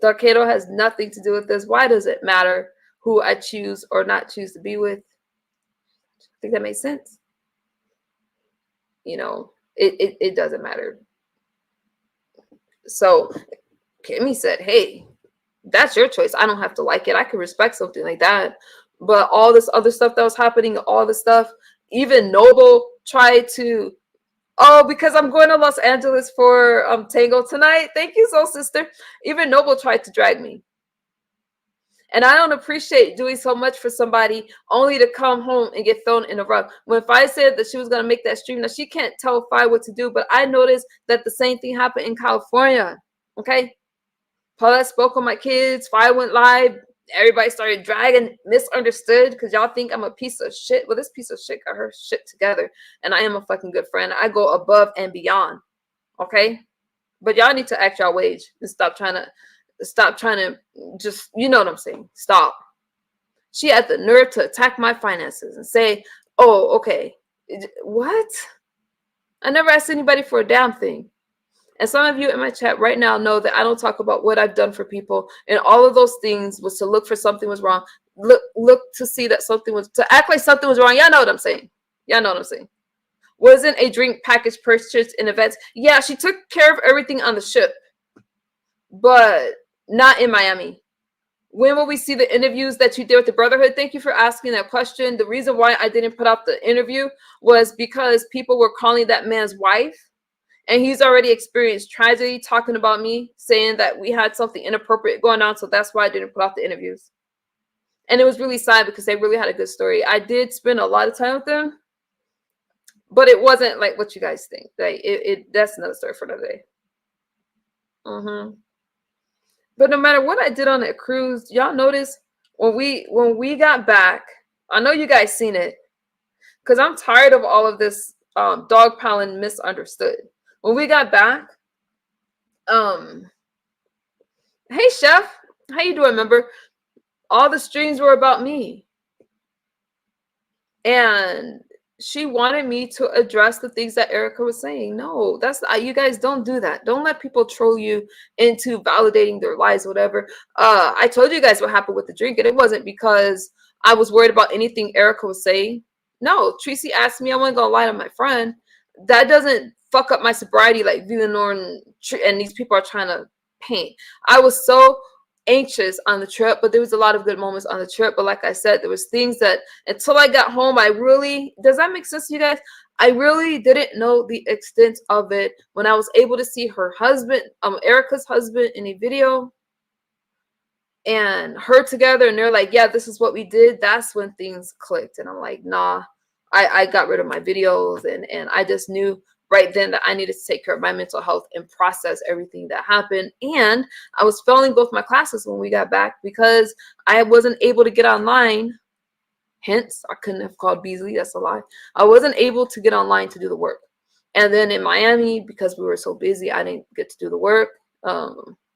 Darkado has nothing to do with this. Why does it matter who I choose or not choose to be with? I think that makes sense. It doesn't matter. So Kimmy said, hey, that's your choice. I don't have to like it. I can respect something like that. But all this other stuff that was happening, all this stuff, even Noble tried to, because I'm going to Los Angeles for Tango tonight. Thank you, soul sister. Even Noble tried to drag me. And I don't appreciate doing so much for somebody only to come home and get thrown in the rug. When Fi said that she was going to make that stream, now she can't tell Fi what to do, but I noticed that the same thing happened in California. Okay? Paulette spoke on my kids. Fi went live. Everybody started dragging, misunderstood, because y'all think I'm a piece of shit. Well, this piece of shit got her shit together, and I am a fucking good friend. I go above and beyond. Okay? But y'all need to act y'all wage and stop trying to just, you know what I'm saying? Stop. She had the nerve to attack my finances and say, oh, okay. What? I never asked anybody for a damn thing. And some of you in my chat right now know that I don't talk about what I've done for people. And all of those things was to look for something was wrong. Look to see that something was, to act like something was wrong. Y'all know what I'm saying. Y'all know what I'm saying. Wasn't a drink package purchased in events? Yeah, she took care of everything on the ship. But not in Miami. When will we see the interviews that you did with the Brotherhood? Thank you for asking that question. The reason why I didn't put out the interview was because people were calling that man's wife, and he's already experienced tragedy, talking about me, saying that we had something inappropriate going on. So that's why I didn't put out the interviews. And it was really sad because they really had a good story. I did spend a lot of time with them, but it wasn't like what you guys think. Like that's another story for another day. But no matter what I did on that cruise, y'all notice when we got back, I know you guys seen it, because I'm tired of all of this dogpiling misunderstood. When we got back, hey Chef, how you doing? Remember, all the streams were about me, and she wanted me to address the things that Erica was saying. No, that's you guys don't do that. Don't let people troll you into validating their lies, whatever. I told you guys what happened with the drink, and it wasn't because I was worried about anything Erica was saying. No, Tracy asked me, I wasn't gonna lie to my friend. That doesn't fuck up my sobriety like Villanor and these people are trying to paint. I was so anxious on the trip, but there was a lot of good moments on the trip. But like I said, there was things that until I got home, does that make sense to you guys? I really didn't know the extent of it when I was able to see her husband, Erica's husband, in a video and her together, and they're like, yeah, this is what we did. That's when things clicked. And I'm like, nah, I got rid of my videos, and I just knew right then that I needed to take care of my mental health and process everything that happened. And I was failing both my classes when we got back because I wasn't able to get online Hence, I couldn't have called Beasley. That's a lie. I wasn't able to get online to do the work. And then in Miami, because we were so busy, I didn't get to do the work.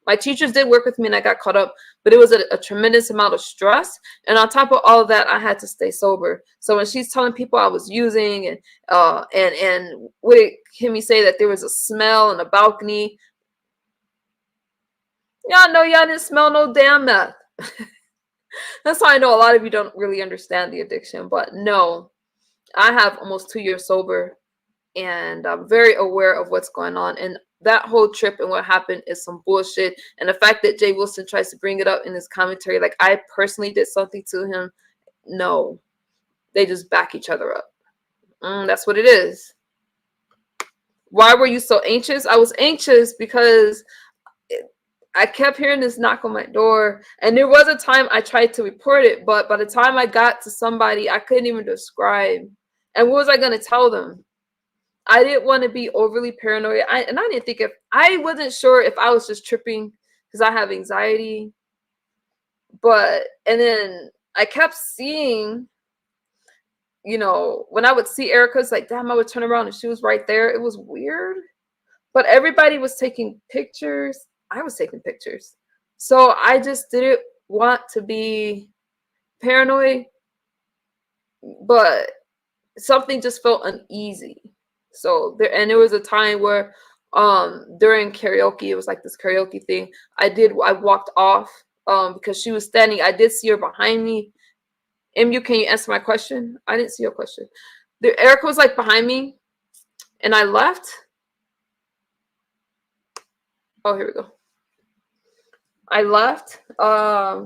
My teachers did work with me and I got caught up, but it was a tremendous amount of stress. And on top of all of that, I had to stay sober. So when she's telling people I was using and what did Kimmy say, that there was a smell in the balcony? Y'all know y'all didn't smell no damn meth. That's how I know a lot of you don't really understand the addiction. But no, I have almost 2 years sober and I'm very aware of what's going on. And that whole trip and what happened is some bullshit. And the fact that Jay Wilson tries to bring it up in his commentary, like I personally did something to him. No, they just back each other up. That's what it is. Why were you so anxious? I was anxious because I kept hearing this knock on my door, and there was a time I tried to report it, but by the time I got to somebody, I couldn't even describe. And what was I going to tell them? I didn't want to be overly paranoid. I didn't think I wasn't sure if I was just tripping because I have anxiety. And then I kept seeing, when I would see Erica, it's like, damn, I would turn around and she was right there. It was weird. But everybody was taking pictures. I was taking pictures. So I just didn't want to be paranoid, but something just felt uneasy. So there was a time where during karaoke, it was like this karaoke thing. I walked off because she was standing. I did see her behind me. MU, can you answer my question? I didn't see your question. Erica was like behind me and I left. Oh, here we go. I left. I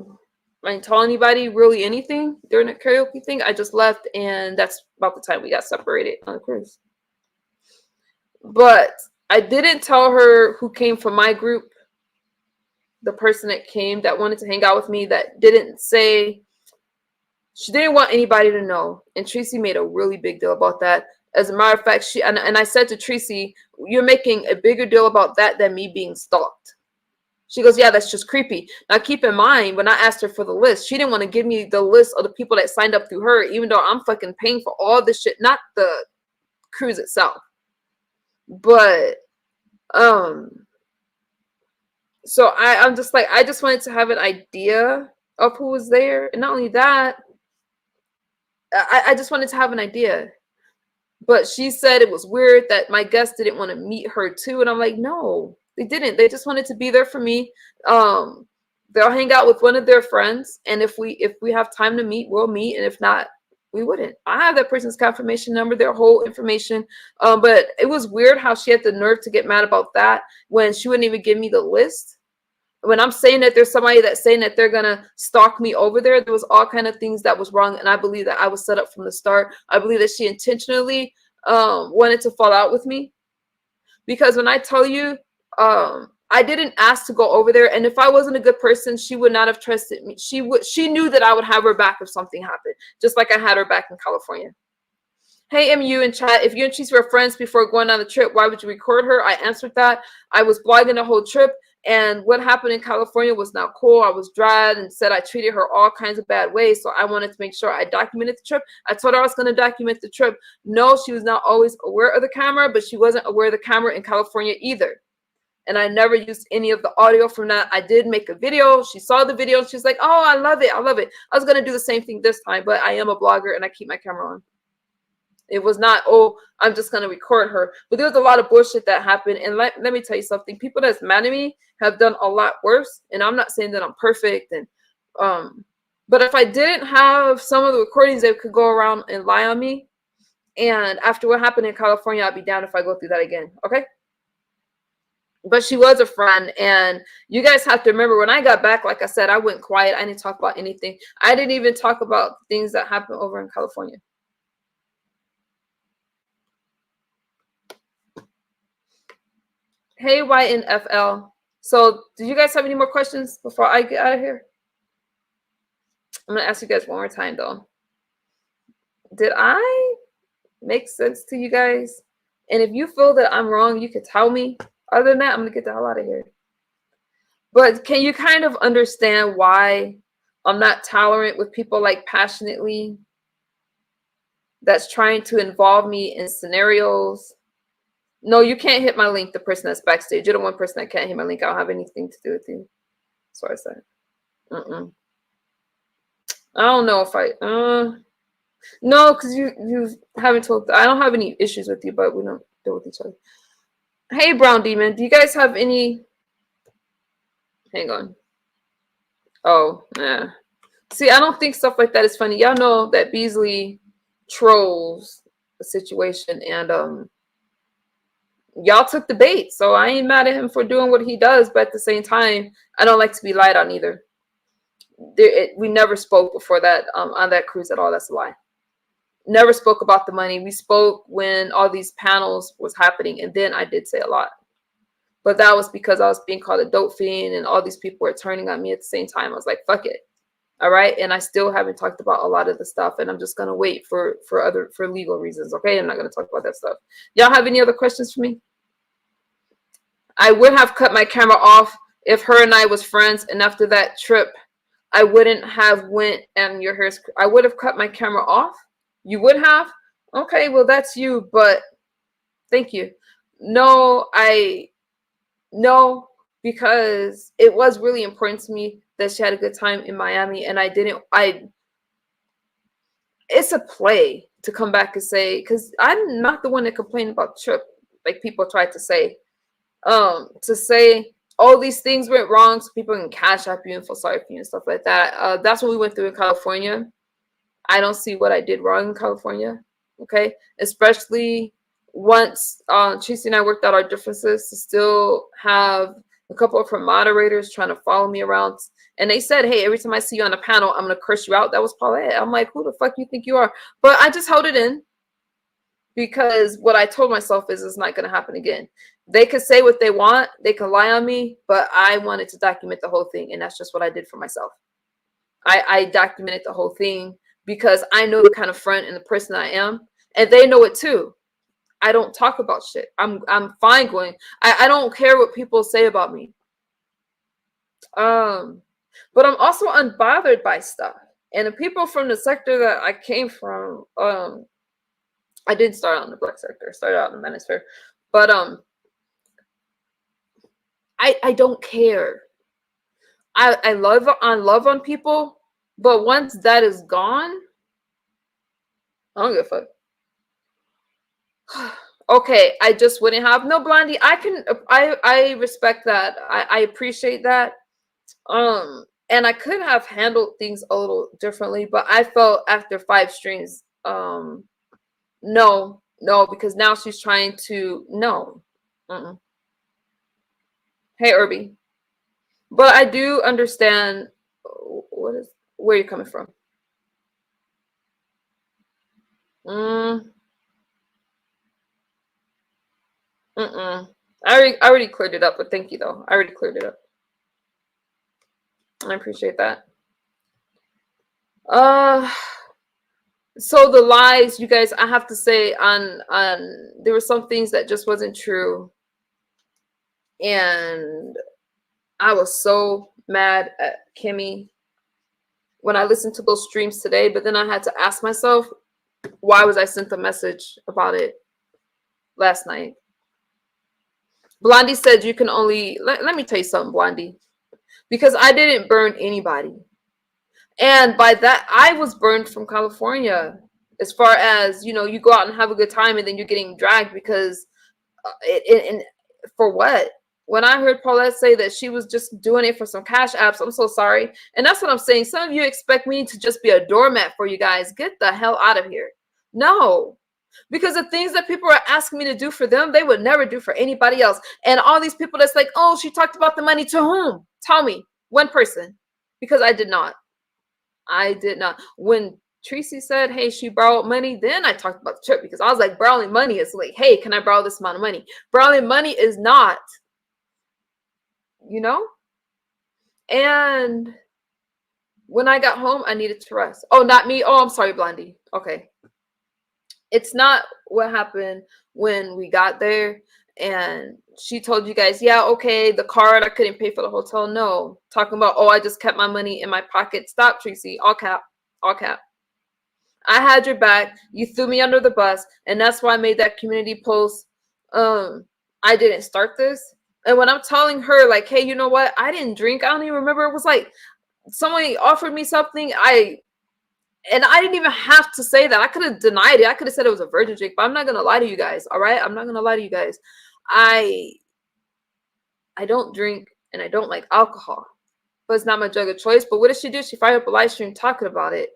didn't tell anybody really anything during the karaoke thing. I just left, and that's about the time we got separated on the cruise. But I didn't tell her who came from my group, the person that came that wanted to hang out with me, that didn't say, she didn't want anybody to know. And Tracy made a really big deal about that. As a matter of fact, and I said to Tracy, you're making a bigger deal about that than me being stalked. She goes, yeah, that's just creepy. Now, keep in mind, when I asked her for the list, she didn't want to give me the list of the people that signed up through her, even though I'm fucking paying for all this shit, not the cruise itself. But, so I'm just like, I just wanted to have an idea of who was there. And not only that, I just wanted to have an idea. But she said it was weird that my guests didn't want to meet her too. And I'm like, no, they didn't. They just wanted to be there for me. They'll hang out with one of their friends. And if we have time to meet, we'll meet. And if not, we wouldn't. I have that person's confirmation number, their whole information. But it was weird how she had the nerve to get mad about that when she wouldn't even give me the list. When I'm saying that there's somebody that's saying that they're gonna stalk me over there was all kind of things that was wrong, and I believe that I was set up from the start. I believe that she intentionally wanted to fall out with me, because when I tell you, I didn't ask to go over there, and if I wasn't a good person, she would not have trusted me. She knew that I would have her back if something happened, just like I had her back in California. Hey, MU in chat, if you and Cheese were friends before going on the trip, why would you record her? I answered that. I was blogging the whole trip, and what happened in California was not cool. I was dragged and said I treated her all kinds of bad ways, so I wanted to make sure I documented the trip. I told her I was going to document the trip. No, she was not always aware of the camera, but she wasn't aware of the camera in California either. And I never used any of the audio from that. I did make a video. She saw the video, and she's like, oh, I love it. I love it. I was going to do the same thing this time, but I am a blogger, and I keep my camera on. It was not, oh, I'm just going to record her. But there was a lot of bullshit that happened. And let me tell you something. People that's mad at me have done a lot worse. And I'm not saying that I'm perfect. But if I didn't have some of the recordings, they could go around and lie on me. And after what happened in California, I'd be down if I go through that again. Okay? But she was a friend. And you guys have to remember, when I got back, like I said, I went quiet. I didn't talk about anything. I didn't even talk about things that happened over in California. Hey, YNFL. So, do you guys have any more questions before I get out of here? I'm going to ask you guys one more time, though. Did I make sense to you guys? And if you feel that I'm wrong, you can tell me. Other than that, I'm going to get the hell out of here. But can you kind of understand why I'm not tolerant with people like passionately? that's trying to involve me in scenarios. No, you can't hit my link, the person that's backstage. You're the one person that can't hit my link. I don't have anything to do with you. That's what I said. I don't know if I no, because you haven't told. I don't have any issues with you, but we don't deal with each other. Hey, Brown Demon, do you guys have any? Hang on. Oh, yeah. See, I don't think stuff like that is funny. Y'all know that Beasley trolls the situation, and y'all took the bait, so I ain't mad at him for doing what he does. But at the same time, I don't like to be lied on either. We never spoke before that on that cruise at all. That's a lie. Never spoke about the money. We spoke when all these panels was happening, and then I did say a lot. But that was because I was being called a dope fiend, and all these people were turning on me at the same time. I was like, fuck it. All right. And I still haven't talked about a lot of the stuff, and I'm just gonna wait for legal reasons. Okay. I'm not gonna talk about that stuff. Y'all have any other questions for me? I would have cut my camera off if her and I was friends, and after that trip, I wouldn't have went and your hair's. I would have cut my camera off. You would have? Okay, well, that's you, but thank you. No, because it was really important to me that she had a good time in Miami, and it's a play to come back and say, because I'm not the one that complained about the trip, like people tried to say, all these things went wrong so people can cash up you and feel sorry for you and stuff like that. That's what we went through in California. I don't see what I did wrong in California. Okay. Especially once Tracy and I worked out our differences, to still have a couple of her moderators trying to follow me around. And they said, hey, every time I see you on a panel, I'm going to curse you out. That was Paulette. I'm like, who the fuck you think you are? But I just held it in, because what I told myself is it's not going to happen again. They could say what they want. They can lie on me, but I wanted to document the whole thing. And that's just what I did for myself. I documented the whole thing because I know the kind of friend and the person I am, and they know it too. I don't talk about shit. I'm fine going. I don't care what people say about me. But I'm also unbothered by stuff. And the people from the sector that I came from, I did start out in the black sector, started out in the manosphere, but I don't care. I love on people, but once that is gone, I don't give a fuck. Okay, I just wouldn't have. No, Blondie, I respect that. I appreciate that. And I could have handled things a little differently, but I felt after 5 streams, no, because now she's trying to, no. Hey, Irby. But I do understand where you're coming from. I already cleared it up, but thank you though. I already cleared it up. I appreciate that. So the lies, you guys, I have to say, on there were some things that just wasn't true, and I was so mad at Kimmy when I listened to those streams today. But then I had to ask myself, why was I sent a message about it last night? Blondie said you can only let me tell you something, Blondie, because I didn't burn anybody. And by that, I was burned from California. As far as, you go out and have a good time, and then you're getting dragged because for what? When I heard Paulette say that she was just doing it for some cash apps, I'm so sorry. And that's what I'm saying. Some of you expect me to just be a doormat for you guys. Get the hell out of here. No. Because the things that people are asking me to do for them, they would never do for anybody else. And all these people that's like, oh, she talked about the money to whom? Tell me. One person. Because I did not. When Tracy said, hey, she borrowed money, then I talked about the trip, because I was like, borrowing money is like, hey, can I borrow this amount of money? Borrowing money is not, And when I got home, I needed to rest. Oh, not me. Oh, I'm sorry, Blondie. Okay. It's not what happened when we got there and she told you guys, yeah, okay, the card, I couldn't pay for the hotel. No. Talking about, oh, I just kept my money in my pocket. Stop, Tracy. All cap. I had your back. You threw me under the bus, and that's why I made that community post. I didn't start this. And when I'm telling her, like, hey, you know what? I didn't drink. I don't even remember. It was like somebody offered me something. And I didn't even have to say that. I could have denied it. I could have said it was a virgin drink, but I'm not gonna lie to you guys. All right, I'm not gonna lie to you guys. I don't drink and I don't like alcohol, but it's not my drug of choice. But what did she do? She fired up a live stream talking about it.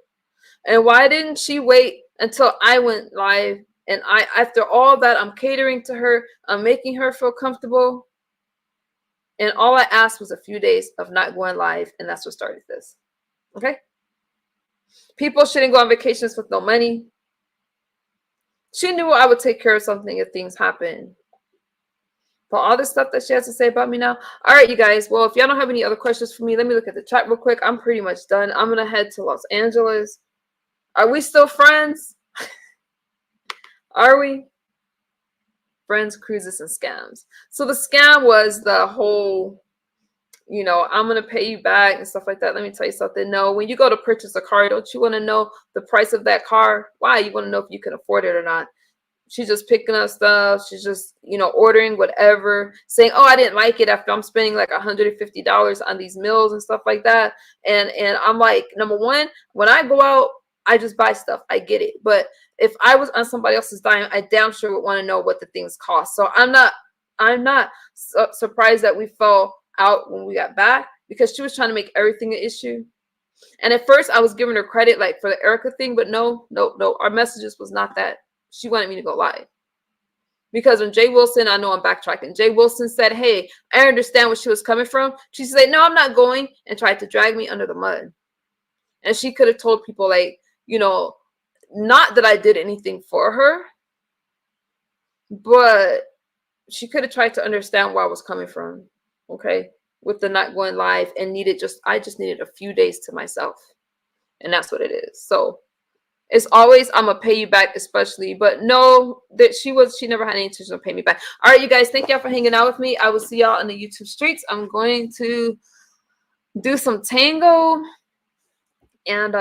And why didn't she wait until I went live? And after all that, I'm catering to her. I'm making her feel comfortable. And all I asked was a few days of not going live, and that's what started this. Okay? People shouldn't go on vacations with no money. She knew I would take care of something if things happen. But all this stuff that she has to say about me now. All right, you guys. Well, if y'all don't have any other questions for me, let me look at the chat real quick. I'm pretty much done. I'm going to head to Los Angeles. Are we still friends? Are we? Friends, cruises, and scams. So the scam was the whole, I'm going to pay you back and stuff like that. Let me tell you something. No, when you go to purchase a car, don't you want to know the price of that car? Why? You want to know if you can afford it or not. She's just picking up stuff. She's just, ordering whatever, saying, oh, I didn't like it after I'm spending like $150 on these meals and stuff like that. And I'm like, number one, when I go out, I just buy stuff. I get it. But if I was on somebody else's dime, I damn sure would want to know what the things cost. So I'm not surprised that we fell out when we got back, because she was trying to make everything an issue. And at first I was giving her credit like for the Erica thing, but no, our messages was not that. She wanted me to go live. Because when Jay Wilson, I know I'm backtracking, Jay Wilson said, hey, I understand where she was coming from. She said, no, I'm not going, and tried to drag me under the mud. And she could have told people, like, not that I did anything for her, but she could have tried to understand where I was coming from, okay, with the not going live, and I just needed a few days to myself. And that's what it is. So it's always, I'm gonna pay you back, especially, but no, that she never had any intention of paying me back. All right, you guys, thank y'all for hanging out with me. I will see y'all in the YouTube streets. I'm going to do some tango, and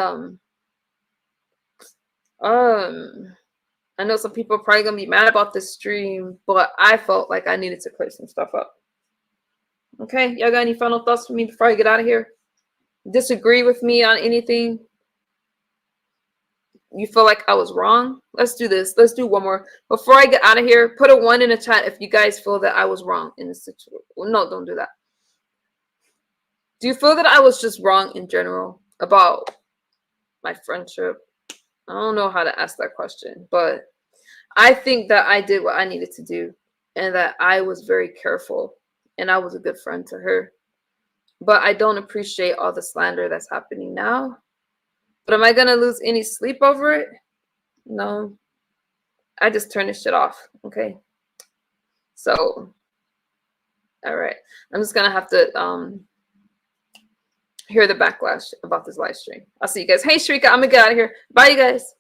I know some people are probably gonna be mad about this stream, but I felt like I needed to clear some stuff up. Okay, y'all got any final thoughts for me before I get out of here? Disagree with me on anything? You feel like I was wrong? Let's do this. Let's do one more. Before I get out of here, put a 1 in the chat if you guys feel that I was wrong in this situation. Well, no, don't do that. Do you feel that I was just wrong in general about my friendship? I don't know how to ask that question, but I think that I did what I needed to do, and that I was very careful, and I was a good friend to her. But I don't appreciate all the slander that's happening now. But am I going to lose any sleep over it? No. I just turn this shit off, okay? So, all right. I'm just going to have to hear the backlash about this live stream. I'll see you guys. Hey, Shrika, I'm going to get out of here. Bye, you guys.